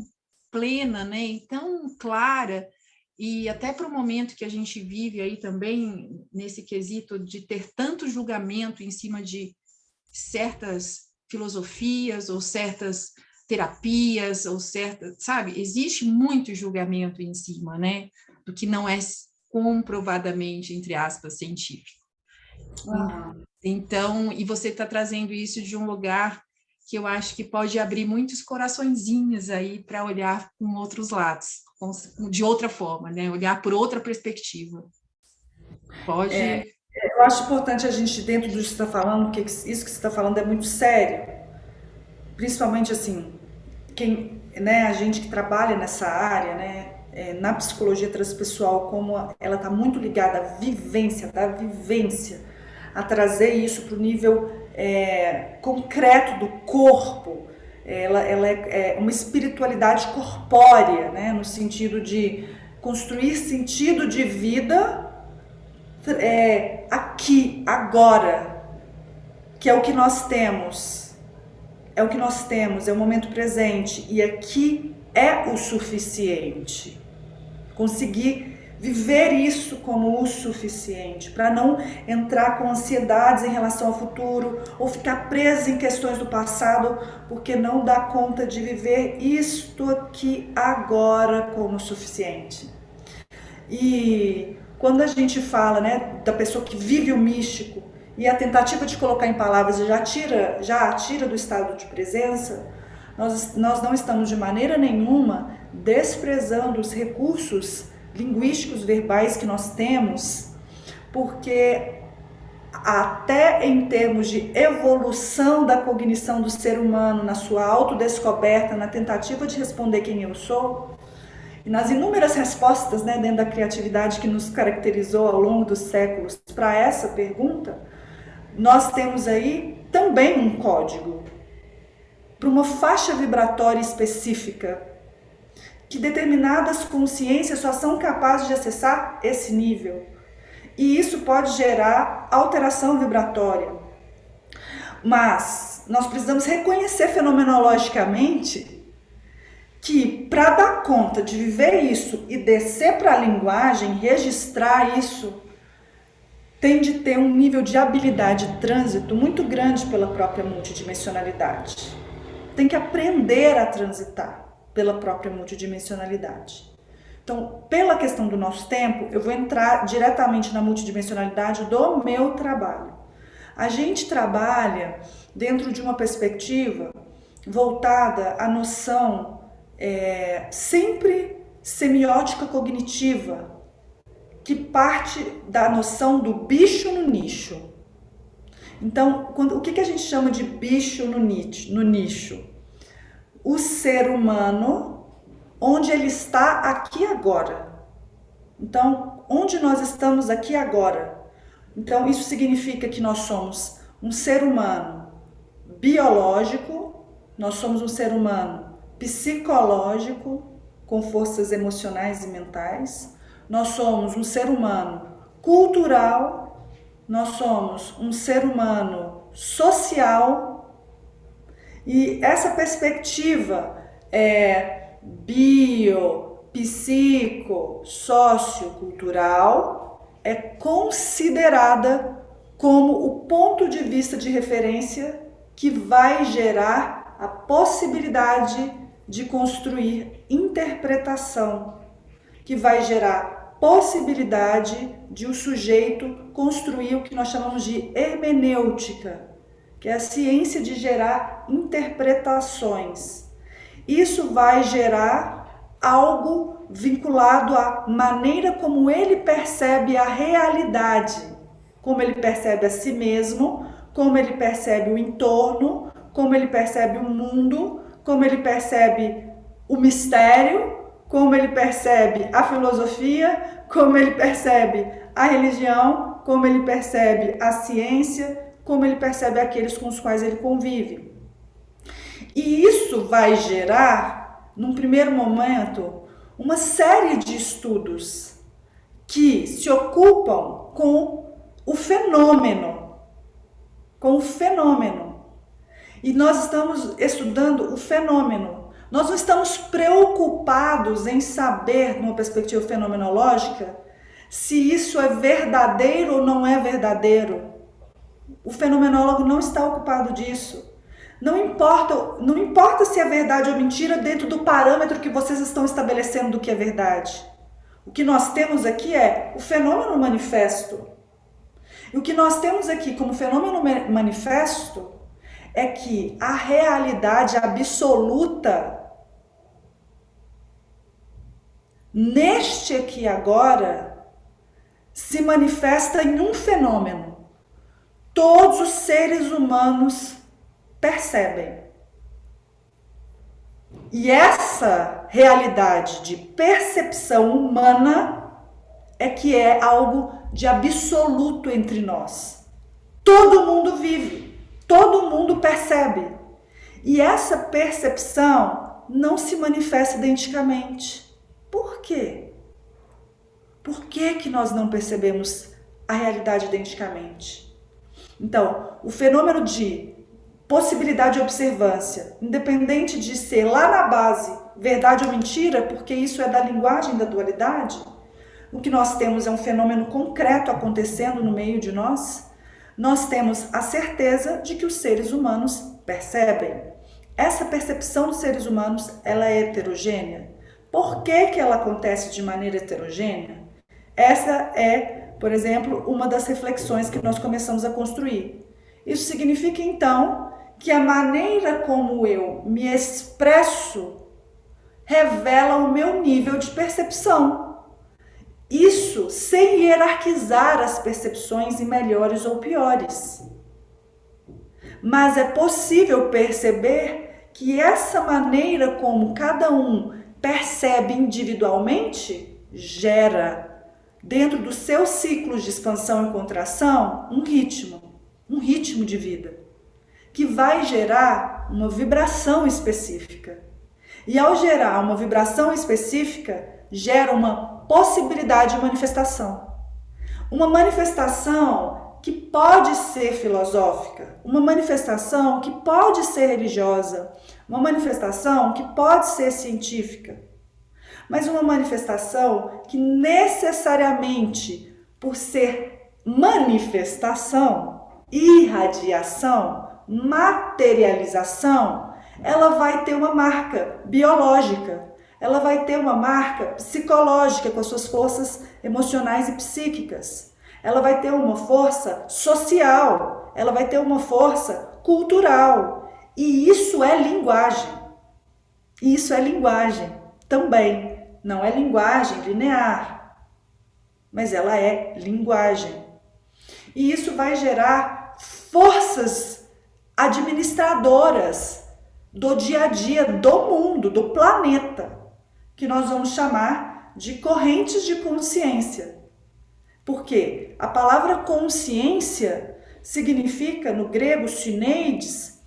plena, né, e tão clara, e até para o momento que a gente vive aí também, nesse quesito de ter tanto julgamento em cima de certas filosofias ou certas terapias ou certas, sabe, existe muito julgamento em cima, né, do que não é comprovadamente, entre aspas, científico. Aham. Então, e você está trazendo isso de um lugar que eu acho que pode abrir muitos coraçõezinhos aí para olhar com outros lados, de outra forma, né? Olhar por outra perspectiva. Pode. Eu acho importante a gente, dentro do que você está falando, porque isso que você está falando é muito sério. Principalmente assim, quem, né, a gente que trabalha nessa área, né, na psicologia transpessoal, como ela está muito ligada à vivência, da vivência, a trazer isso para o nível concreto do corpo. Ela é uma espiritualidade corpórea, né, no sentido de construir sentido de vida aqui, agora, que é o que nós temos. É o que nós temos, é o momento presente. E aqui é o suficiente. Conseguir viver isso como o suficiente, para não entrar com ansiedades em relação ao futuro ou ficar preso em questões do passado, porque não dá conta de viver isto aqui agora como o suficiente. E quando a gente fala, né, da pessoa que vive o místico e a tentativa de colocar em palavras já tira do estado de presença, nós não estamos de maneira nenhuma desprezando os recursos linguísticos verbais que nós temos, porque até em termos de evolução da cognição do ser humano, na sua autodescoberta, na tentativa de responder quem eu sou, e nas inúmeras respostas, né, dentro da criatividade que nos caracterizou ao longo dos séculos para essa pergunta, nós temos aí também um código para uma faixa vibratória específica, que determinadas consciências só são capazes de acessar esse nível. E isso pode gerar alteração vibratória. Mas nós precisamos reconhecer fenomenologicamente que para dar conta de viver isso e descer para a linguagem, registrar isso, tem de ter um nível de habilidade de trânsito muito grande pela própria multidimensionalidade. Tem que aprender a transitar pela própria multidimensionalidade. Então, pela questão do nosso tempo, eu vou entrar diretamente na multidimensionalidade do meu trabalho. A gente trabalha dentro de uma perspectiva voltada à noção sempre semiótica cognitiva, que parte da noção do bicho no nicho. Então, o que a gente chama de bicho no nicho? O ser humano, onde ele está aqui agora. Então, onde nós estamos aqui agora? Então, isso significa que nós somos um ser humano biológico, nós somos um ser humano psicológico, com forças emocionais e mentais, nós somos um ser humano cultural, nós somos um ser humano social, e essa perspectiva bio, psicossociocultural é considerada como o ponto de vista de referência que vai gerar a possibilidade de construir interpretação, que vai gerar possibilidade de o sujeito construir o que nós chamamos de hermenêutica, que é a ciência de gerar interpretações. Isso vai gerar algo vinculado à maneira como ele percebe a realidade, como ele percebe a si mesmo, como ele percebe o entorno, como ele percebe o mundo, como ele percebe o mistério, como ele percebe a filosofia, como ele percebe a religião, como ele percebe a ciência, como ele percebe aqueles com os quais ele convive. E isso vai gerar, num primeiro momento, uma série de estudos que se ocupam com o fenômeno. E nós estamos estudando o fenômeno. Nós não estamos preocupados em saber, numa perspectiva fenomenológica, se isso é verdadeiro ou não é verdadeiro. O fenomenólogo não está ocupado disso. Não importa se é verdade ou mentira dentro do parâmetro que vocês estão estabelecendo do que é verdade. O que nós temos aqui é o fenômeno manifesto. E o que nós temos aqui como fenômeno manifesto é que a realidade absoluta, neste aqui e agora, se manifesta em um fenômeno. Todos os seres humanos percebem. E essa realidade de percepção humana é que é algo de absoluto entre nós. Todo mundo vive, todo mundo percebe. E essa percepção não se manifesta identicamente. Por quê? Por que nós não percebemos a realidade identicamente? Então, o fenômeno de possibilidade de observância, independente de ser lá na base verdade ou mentira, porque isso é da linguagem da dualidade, o que nós temos é um fenômeno concreto acontecendo no meio de nós, nós temos a certeza de que os seres humanos percebem. Essa percepção dos seres humanos, ela é heterogênea. Por que ela acontece de maneira heterogênea? Essa é, por exemplo, uma das reflexões que nós começamos a construir. Isso significa, então, que a maneira como eu me expresso revela o meu nível de percepção. Isso sem hierarquizar as percepções em melhores ou piores. Mas é possível perceber que essa maneira como cada um percebe individualmente gera, dentro dos seus ciclos de expansão e contração, um ritmo de vida, que vai gerar uma vibração específica. E ao gerar uma vibração específica, gera uma possibilidade de manifestação. Uma manifestação que pode ser filosófica, uma manifestação que pode ser religiosa, uma manifestação que pode ser científica, mas uma manifestação que necessariamente, por ser manifestação, irradiação, materialização, ela vai ter uma marca biológica, ela vai ter uma marca psicológica com as suas forças emocionais e psíquicas, ela vai ter uma força social, ela vai ter uma força cultural, e isso é linguagem. Isso é linguagem também, não é linguagem linear, mas ela é linguagem. E isso vai gerar forças administradoras do dia a dia do mundo, do planeta, que nós vamos chamar de correntes de consciência. Porque a palavra consciência significa, no grego, syneides,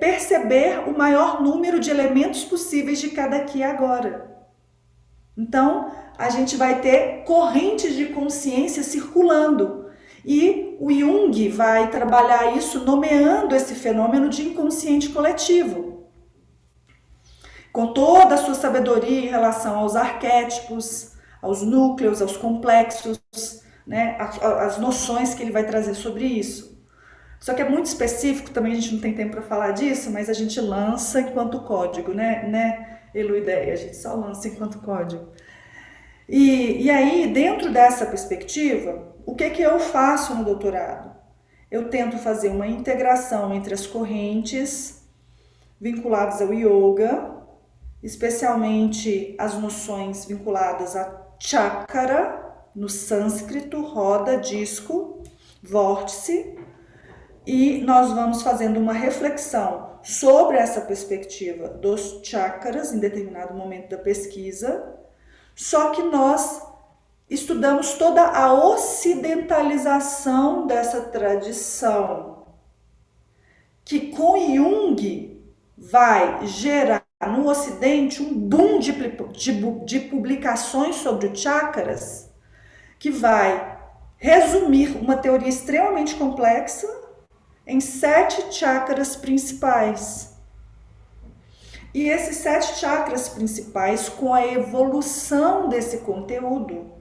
perceber o maior número de elementos possíveis de cada aqui e agora. Então, a gente vai ter correntes de consciência circulando. E o Jung vai trabalhar isso nomeando esse fenômeno de inconsciente coletivo. com toda a sua sabedoria em relação aos arquétipos, aos núcleos, aos complexos, né, as noções que ele vai trazer sobre isso. Só que é muito específico, também a gente não tem tempo para falar disso, mas a gente lança enquanto código, né, Eluideia? A gente só lança enquanto código. E aí, dentro dessa perspectiva, o que eu faço no doutorado? Eu tento fazer uma integração entre as correntes vinculadas ao yoga, especialmente as noções vinculadas a chakra, no sânscrito, roda, disco, vórtice, e nós vamos fazendo uma reflexão sobre essa perspectiva dos chakras em determinado momento da pesquisa, só que nós estudamos toda a ocidentalização dessa tradição, que com Jung vai gerar no Ocidente um boom de publicações sobre os chakras, que vai resumir uma teoria extremamente complexa em 7 chakras principais. E esses 7 chakras principais, com a evolução desse conteúdo,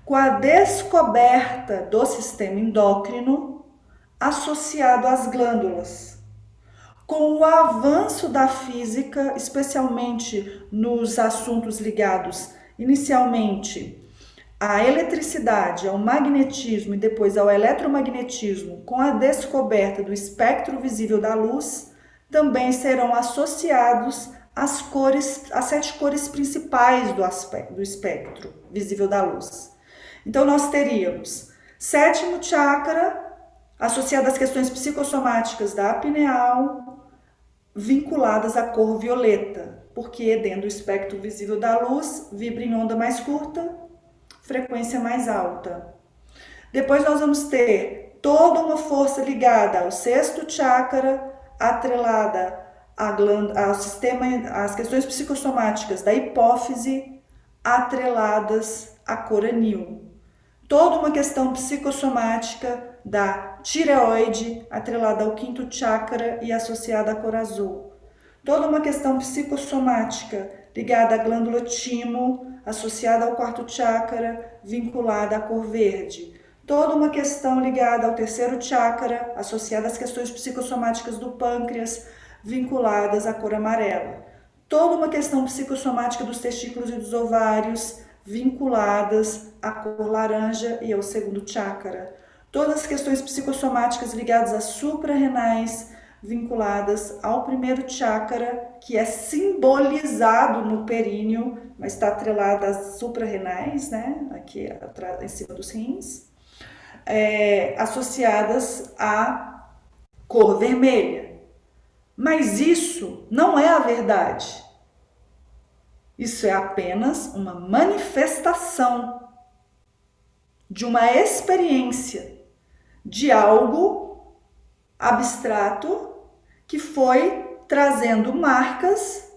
com a descoberta do sistema endócrino associado às glândulas, com o avanço da física, especialmente nos assuntos ligados inicialmente à eletricidade, ao magnetismo e depois ao eletromagnetismo, com a descoberta do espectro visível da luz, também serão associados às 7 cores principais do espectro visível da luz. Então nós teríamos 7º chakra associado às questões psicossomáticas da pineal, vinculadas à cor violeta, porque dentro do espectro visível da luz vibra em onda mais curta, frequência mais alta. Depois nós vamos ter toda uma força ligada ao 6º chakra, atrelada ao sistema, às questões psicossomáticas da hipófise, atreladas à cor anil. Toda uma questão psicossomática da tireoide, atrelada ao 5º chakra e associada à cor azul. Toda uma questão psicossomática ligada à glândula timo, associada ao 4º chakra, vinculada à cor verde. Toda uma questão ligada ao 3º chakra, associada às questões psicossomáticas do pâncreas, vinculadas à cor amarela. Toda uma questão psicossomática dos testículos e dos ovários, vinculadas à cor laranja e ao 2º chakra. Todas as questões psicossomáticas ligadas às suprarrenais, vinculadas ao 1º chakra, que é simbolizado no períneo, mas está atrelado às suprarrenais, né? Aqui em cima dos rins, associadas à cor vermelha. Mas isso não é a verdade. Isso é apenas uma manifestação de uma experiência de algo abstrato que foi trazendo marcas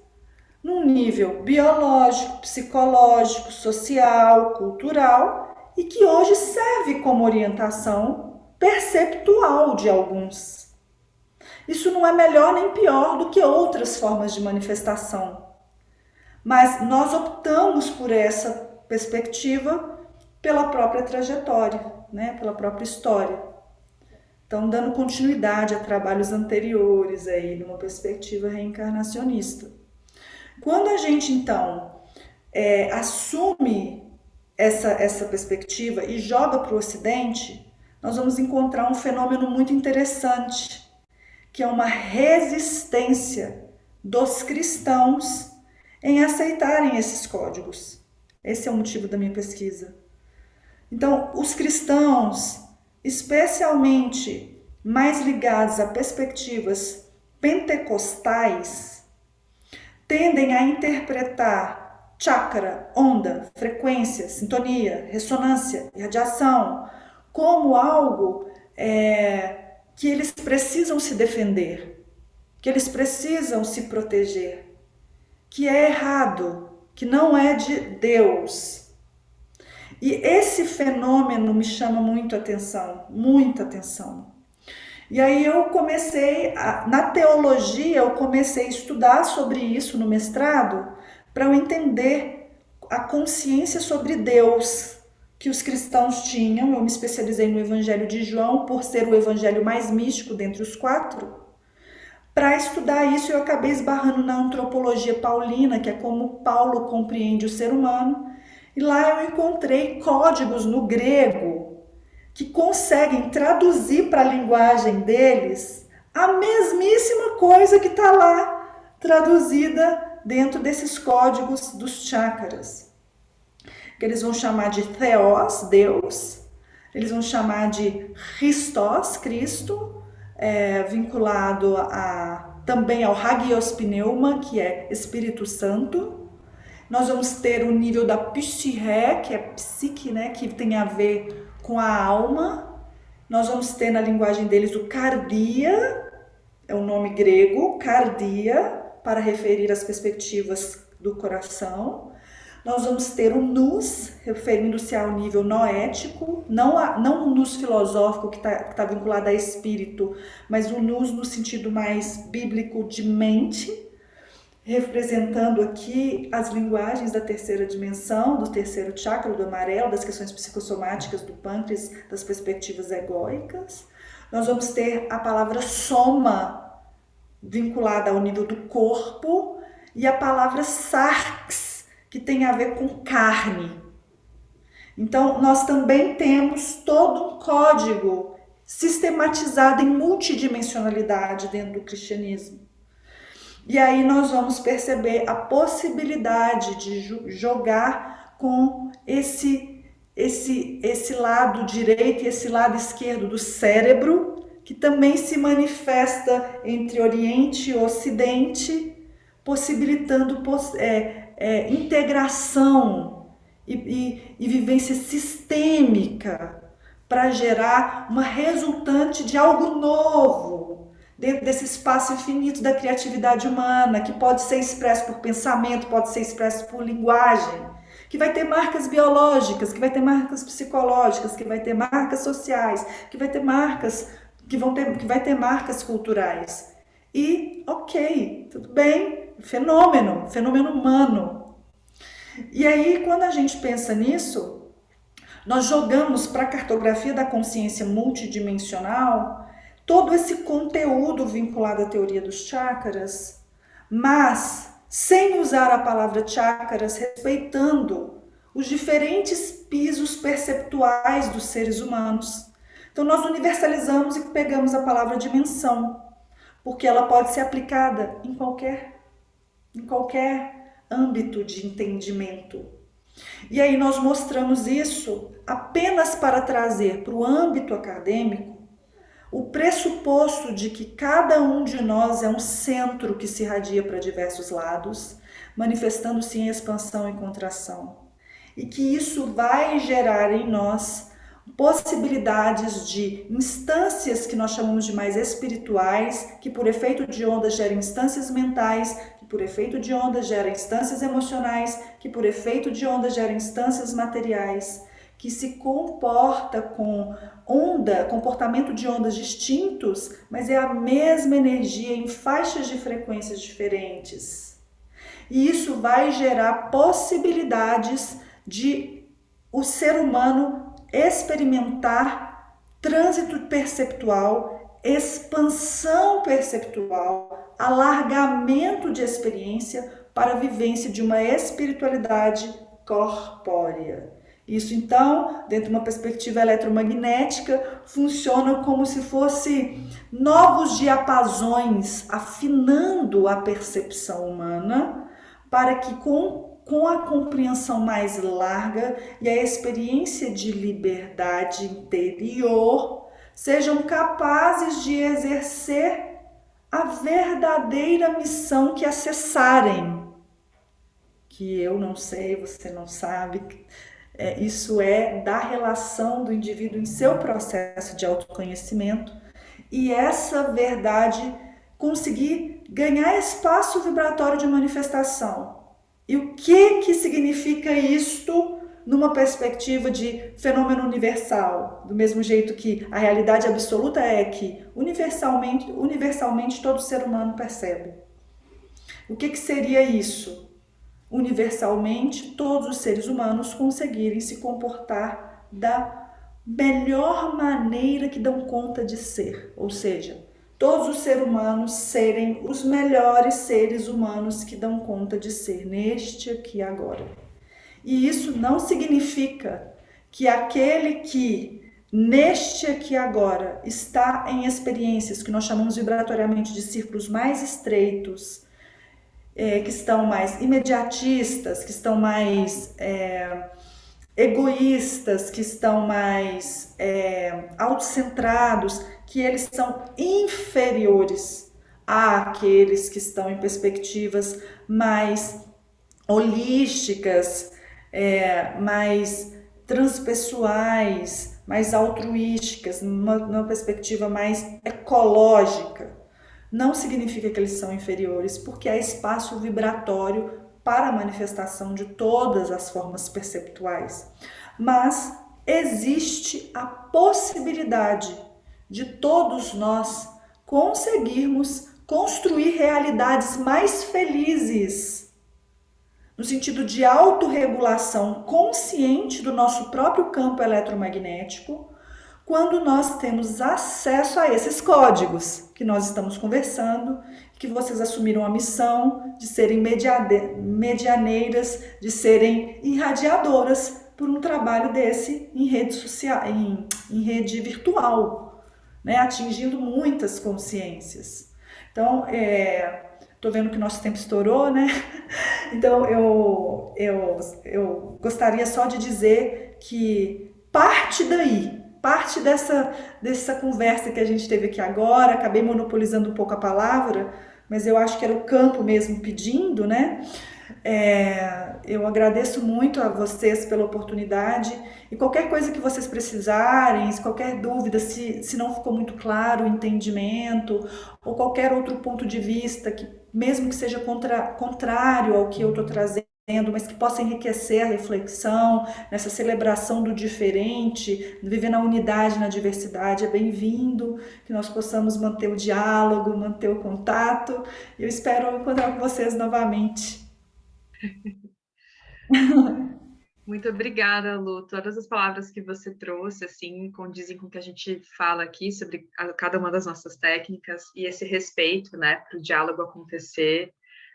num nível biológico, psicológico, social, cultural e que hoje serve como orientação perceptual de alguns. Isso não é melhor nem pior do que outras formas de manifestação, mas nós optamos por essa perspectiva pela própria trajetória, né? Pela própria história. Então, dando continuidade a trabalhos anteriores aí, numa perspectiva reencarnacionista. Quando a gente, então, assume essa perspectiva e joga para o Ocidente, nós vamos encontrar um fenômeno muito interessante, que é uma resistência dos cristãos em aceitarem esses códigos. Esse é o motivo da minha pesquisa. Então, os cristãos, especialmente mais ligados a perspectivas pentecostais, tendem a interpretar chakra, onda, frequência, sintonia, ressonância, radiação como algo que eles precisam se defender, que eles precisam se proteger, que é errado, que não é de Deus. E esse fenômeno me chama muito atenção, muita atenção. E aí eu comecei, na teologia, eu comecei a estudar sobre isso no mestrado, para eu entender a consciência sobre Deus que os cristãos tinham. Eu me especializei no Evangelho de João, por ser o evangelho mais místico dentre os 4. Para estudar isso, eu acabei esbarrando na antropologia paulina, que é como Paulo compreende o ser humano. E lá eu encontrei códigos no grego que conseguem traduzir para a linguagem deles a mesmíssima coisa que está lá traduzida dentro desses códigos dos chakras. Que eles vão chamar de Theos, Deus, eles vão chamar de Christos, Cristo, vinculado também ao Hagios Pneuma, que é Espírito Santo. Nós vamos ter o nível da Psyche, que é psique, né, que tem a ver com a alma. Nós vamos ter na linguagem deles o Cardia, é o nome grego, Cardia, para referir às perspectivas do coração. Nós vamos ter o Nous, referindo-se ao nível noético, não o Nous filosófico que tá vinculado a espírito, mas o Nous no sentido mais bíblico de mente, representando aqui as linguagens da terceira dimensão, do terceiro chakra, do amarelo, das questões psicossomáticas do pâncreas, das perspectivas egóicas. Nós vamos ter a palavra soma, vinculada ao nível do corpo, e a palavra sarx, que tem a ver com carne. Então, nós também temos todo um código sistematizado em multidimensionalidade dentro do cristianismo. E aí nós vamos perceber a possibilidade de jogar com esse lado direito e esse lado esquerdo do cérebro, que também se manifesta entre Oriente e Ocidente, possibilitando integração e vivência sistêmica para gerar uma resultante de algo novo dentro desse espaço infinito da criatividade humana, que pode ser expresso por pensamento, pode ser expresso por linguagem, que vai ter marcas biológicas, que vai ter marcas psicológicas, que vai ter marcas sociais, que vai ter marcas culturais. E ok, tudo bem, fenômeno humano. E aí, quando a gente pensa nisso, nós jogamos para a cartografia da consciência multidimensional todo esse conteúdo vinculado à teoria dos chakras, mas sem usar a palavra chakras, respeitando os diferentes pisos perceptuais dos seres humanos. Então nós universalizamos e pegamos a palavra dimensão, porque ela pode ser aplicada em qualquer âmbito de entendimento. E aí nós mostramos isso apenas para trazer para o âmbito acadêmico o pressuposto de que cada um de nós é um centro que se irradia para diversos lados, manifestando-se em expansão e contração. E que isso vai gerar em nós possibilidades de instâncias que nós chamamos de mais espirituais, que por efeito de onda geram instâncias mentais, que por efeito de onda geram instâncias emocionais, que por efeito de onda geram instâncias materiais, que se comporta com comportamento de ondas distintos, mas é a mesma energia em faixas de frequências diferentes. E isso vai gerar possibilidades de o ser humano experimentar trânsito perceptual, expansão perceptual, alargamento de experiência para a vivência de uma espiritualidade corpórea. Isso, então, dentro de uma perspectiva eletromagnética, funciona como se fosse novos diapasões, afinando a percepção humana, para que com a compreensão mais larga e a experiência de liberdade interior, sejam capazes de exercer a verdadeira missão que acessarem. Que eu não sei, você não sabe. Isso é da relação do indivíduo em seu processo de autoconhecimento, e essa verdade conseguir ganhar espaço vibratório de manifestação. E o que significa isto numa perspectiva de fenômeno universal, do mesmo jeito que a realidade absoluta é que universalmente todo ser humano percebe. O que seria isso? Universalmente, todos os seres humanos conseguirem se comportar da melhor maneira que dão conta de ser, ou seja, todos os seres humanos serem os melhores seres humanos que dão conta de ser neste aqui e agora. E isso não significa que aquele que neste aqui e agora está em experiências que nós chamamos vibratoriamente de círculos mais estreitos, que estão mais imediatistas, que estão mais egoístas, que estão mais autocentrados, que eles são inferiores àqueles que estão em perspectivas mais holísticas, mais transpessoais, mais altruísticas, numa perspectiva mais ecológica. Não significa que eles são inferiores, porque há espaço vibratório para a manifestação de todas as formas perceptuais. Mas existe a possibilidade de todos nós conseguirmos construir realidades mais felizes, no sentido de autorregulação consciente do nosso próprio campo eletromagnético, quando nós temos acesso a esses códigos que nós estamos conversando, que vocês assumiram a missão de serem medianeiras, de serem irradiadoras por um trabalho desse em rede social, em rede virtual, né? Atingindo muitas consciências. Então, estou vendo que o nosso tempo estourou, né? Então, eu gostaria só de dizer que parte dessa conversa que a gente teve aqui agora, acabei monopolizando um pouco a palavra, mas eu acho que era o campo mesmo pedindo, né? Eu agradeço muito a vocês pela oportunidade e qualquer coisa que vocês precisarem, qualquer dúvida, se não ficou muito claro o entendimento ou qualquer outro ponto de vista, que mesmo que seja contrário ao que eu estou trazendo, mas que possa enriquecer a reflexão, nessa celebração do diferente, viver na unidade, na diversidade, é bem-vindo, que nós possamos manter o diálogo, manter o contato. Eu espero encontrar com vocês novamente. Muito obrigada, Lu. Todas as palavras que você trouxe, assim, condizem com o que a gente fala aqui sobre cada uma das nossas técnicas e esse respeito, né, para o diálogo acontecer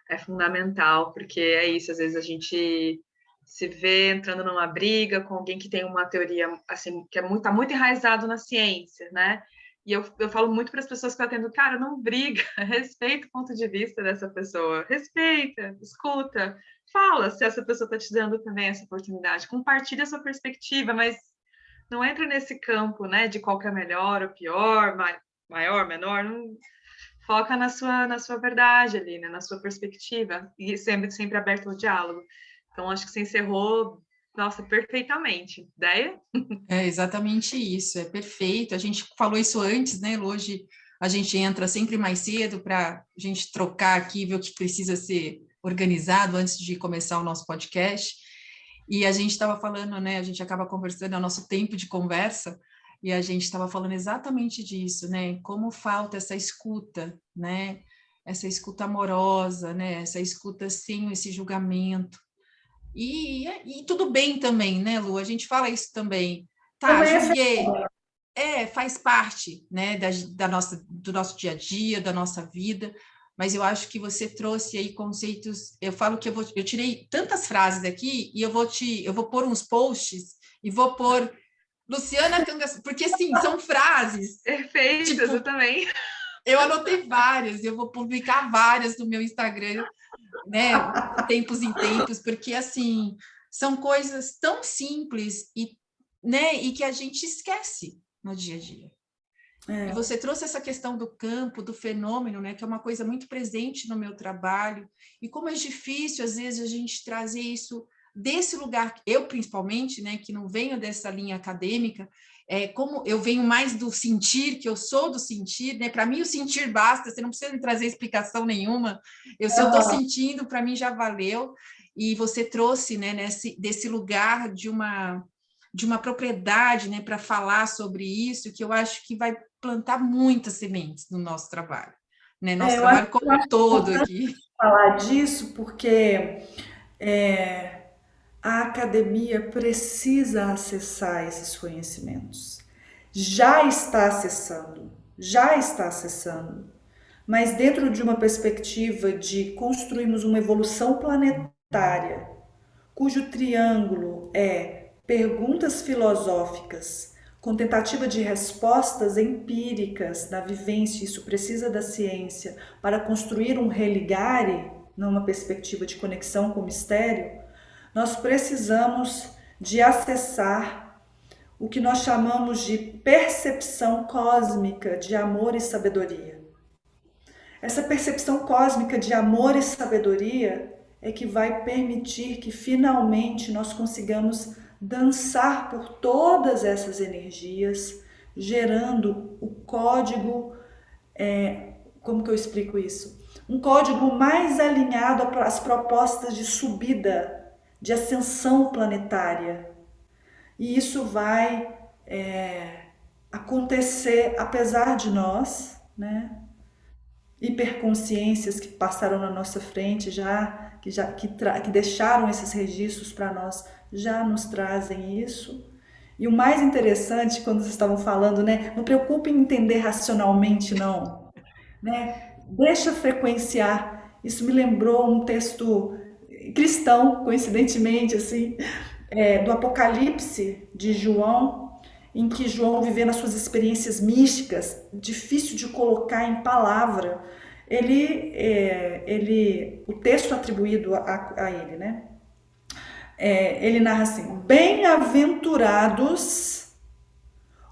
é fundamental, porque é isso, às vezes a gente se vê entrando numa briga com alguém que tem uma teoria, assim, que tá muito enraizado na ciência, né? E eu falo muito para as pessoas que eu atendo, cara, não briga, respeita o ponto de vista dessa pessoa, respeita, escuta, fala se essa pessoa está te dando também essa oportunidade, compartilha a sua perspectiva, mas não entra nesse campo, né, de qual que é melhor ou pior, maior, menor, não... Foca na sua verdade ali, né, na sua perspectiva, e sempre aberto ao diálogo. Então, acho que você encerrou, nossa, perfeitamente. Ideia? É exatamente isso, é perfeito. A gente falou isso antes, né? Hoje a gente entra sempre mais cedo para a gente trocar aqui, ver o que precisa ser organizado antes de começar o nosso podcast. E a gente estava falando, né? A gente acaba conversando, é o nosso tempo de conversa, e a gente estava falando exatamente disso, né? Como falta essa escuta, né? Essa escuta amorosa, né? Essa escuta sem esse julgamento. E tudo bem também, né, Lu? A gente fala isso também. Tá, julguei. Faz parte, né, do nosso dia a dia, da nossa vida, mas eu acho que você trouxe aí conceitos. Eu falo que eu tirei tantas frases aqui e eu vou pôr uns posts e vou pôr Luciana Cangas, porque sim, são frases. Perfeitas, tipo, eu também. Eu anotei várias, eu vou publicar várias no meu Instagram, né, tempos em tempos, porque assim são coisas tão simples e, né, e que a gente esquece no dia a dia. E você trouxe essa questão do campo, do fenômeno, né, que é uma coisa muito presente no meu trabalho, e como é difícil às vezes a gente trazer isso desse lugar, eu principalmente, né, que não venho dessa linha acadêmica, como eu venho mais do sentir, que eu sou do sentir, né? Para mim o sentir basta, você não precisa me trazer explicação nenhuma. Se eu estou sentindo, para mim já valeu. e você trouxe, né, desse lugar de uma propriedade, né, para falar sobre isso, que eu acho que vai plantar muitas sementes no nosso trabalho, né, nosso trabalho como um todo aqui. Falar disso porque a academia precisa acessar esses conhecimentos. Já está acessando, mas dentro de uma perspectiva de construirmos uma evolução planetária, cujo triângulo é perguntas filosóficas com tentativa de respostas empíricas da vivência, isso precisa da ciência, para construir um religare, numa perspectiva de conexão com o mistério, nós precisamos de acessar o que nós chamamos de percepção cósmica de amor e sabedoria. Essa percepção cósmica de amor e sabedoria é que vai permitir que finalmente nós consigamos dançar por todas essas energias, gerando o código, como que eu explico isso? Um código mais alinhado às propostas de subida, de ascensão planetária. E isso vai acontecer apesar de nós, né? Hiperconsciências que passaram na nossa frente que deixaram esses registros para nós, já nos trazem isso. E o mais interessante, quando vocês estavam falando, né? Não preocupe em entender racionalmente, não. Né? Deixa frequenciar. Isso me lembrou um texto cristão, coincidentemente, assim, do Apocalipse de João, em que João, vivendo as suas experiências místicas, difícil de colocar em palavra, o texto atribuído a ele, né? Ele narra assim: bem-aventurados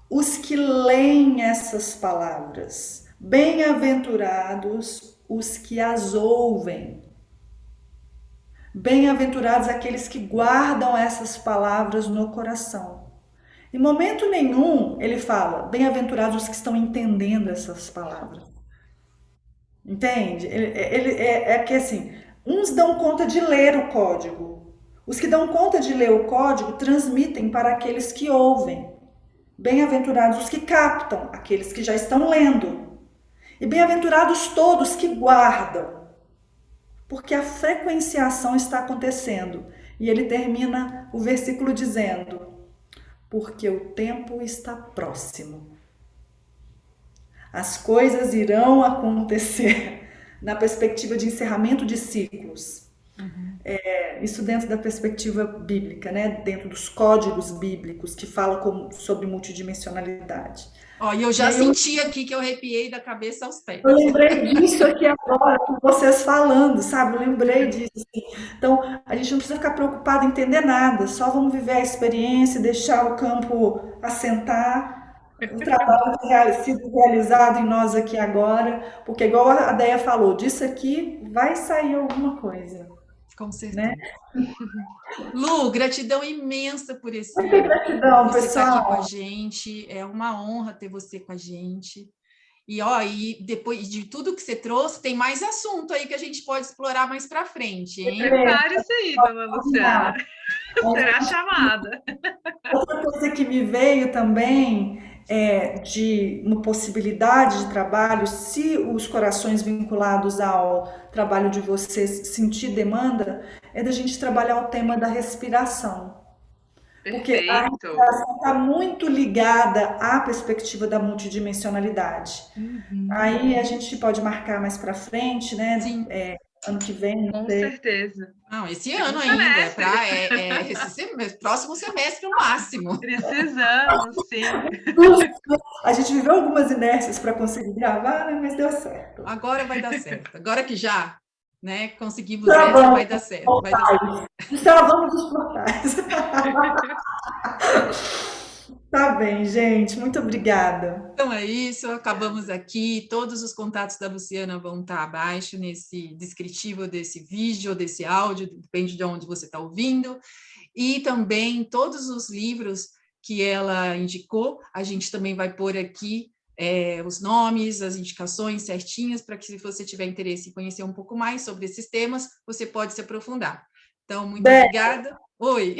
os que leem essas palavras, bem-aventurados os que as ouvem, bem-aventurados aqueles que guardam essas palavras no coração. Em momento nenhum ele fala, bem-aventurados os que estão entendendo essas palavras. Entende? É que assim, uns dão conta de ler o código. Os que dão conta de ler o código transmitem para aqueles que ouvem. Bem-aventurados os que captam, aqueles que já estão lendo. E bem-aventurados todos que guardam, porque a frequenciação está acontecendo. E ele termina o versículo dizendo: porque o tempo está próximo. As coisas irão acontecer na perspectiva de encerramento de ciclos. Uhum. Isso dentro da perspectiva bíblica, né? Dentro dos códigos bíblicos que falam sobre multidimensionalidade. E eu já senti aqui que eu arrepiei da cabeça aos pés. Eu lembrei disso aqui agora, com vocês falando, sabe? Eu lembrei disso. Assim. Então, a gente não precisa ficar preocupado em entender nada, só vamos viver a experiência, deixar o campo assentar, o trabalho sido realizado em nós aqui agora, porque igual a Déia falou, disso aqui vai sair alguma coisa. Com certeza. Né? Lu, gratidão imensa por esse gratidão, você pessoal. Estar aqui com a gente. É uma honra ter você com a gente. E depois de tudo que você trouxe, tem mais assunto aí que a gente pode explorar mais para frente, hein? Prepare-se aí, dona Luciana. Será chamada. Outra coisa que me veio também de uma possibilidade de trabalho, se os corações vinculados ao trabalho de vocês sentir demanda, é da gente trabalhar o tema da respiração. Perfeito. Porque a respiração está muito ligada à perspectiva da multidimensionalidade. Uhum. Aí a gente pode marcar mais para frente, né? Sim. Ano que vem. Com certeza. Não, esse ano ainda, esse próximo semestre no máximo. Precisamos, sim. A gente viveu algumas inércias para conseguir gravar, né? Mas deu certo. Agora vai dar certo. Agora que já, né, conseguimos essa, vai dar certo. Vai dar certo. Destravamos os portais. Tá bem, gente. Muito obrigada. Então é isso, acabamos aqui. Todos os contatos da Luciana vão estar abaixo nesse descritivo desse vídeo ou desse áudio, depende de onde você está ouvindo. E também todos os livros que ela indicou, a gente também vai pôr aqui os nomes, as indicações certinhas, para que se você tiver interesse em conhecer um pouco mais sobre esses temas, você pode se aprofundar. Então, muito Bem, obrigada. Oi,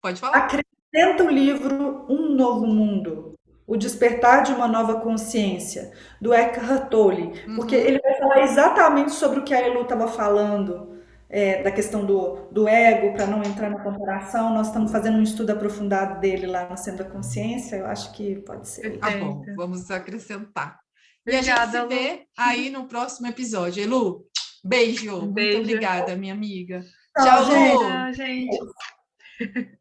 pode falar. acrescenta o livro Um Novo Mundo, O Despertar de uma Nova Consciência, do Eckhart Tolle, porque Uhum. ele vai falar exatamente sobre o que a Elu estava falando, da questão do ego, para não entrar na comparação. Nós estamos fazendo um estudo aprofundado dele lá no Centro da Consciência, eu acho que pode ser Tá útil. bom, Perfeito. vamos acrescentar. E a gente se Obrigada, Lu. vê aí no próximo episódio. Elu, beijo. Um Muito beijo. obrigada, minha amiga. Tchau, Tchau, gente. Lu. Tchau, gente.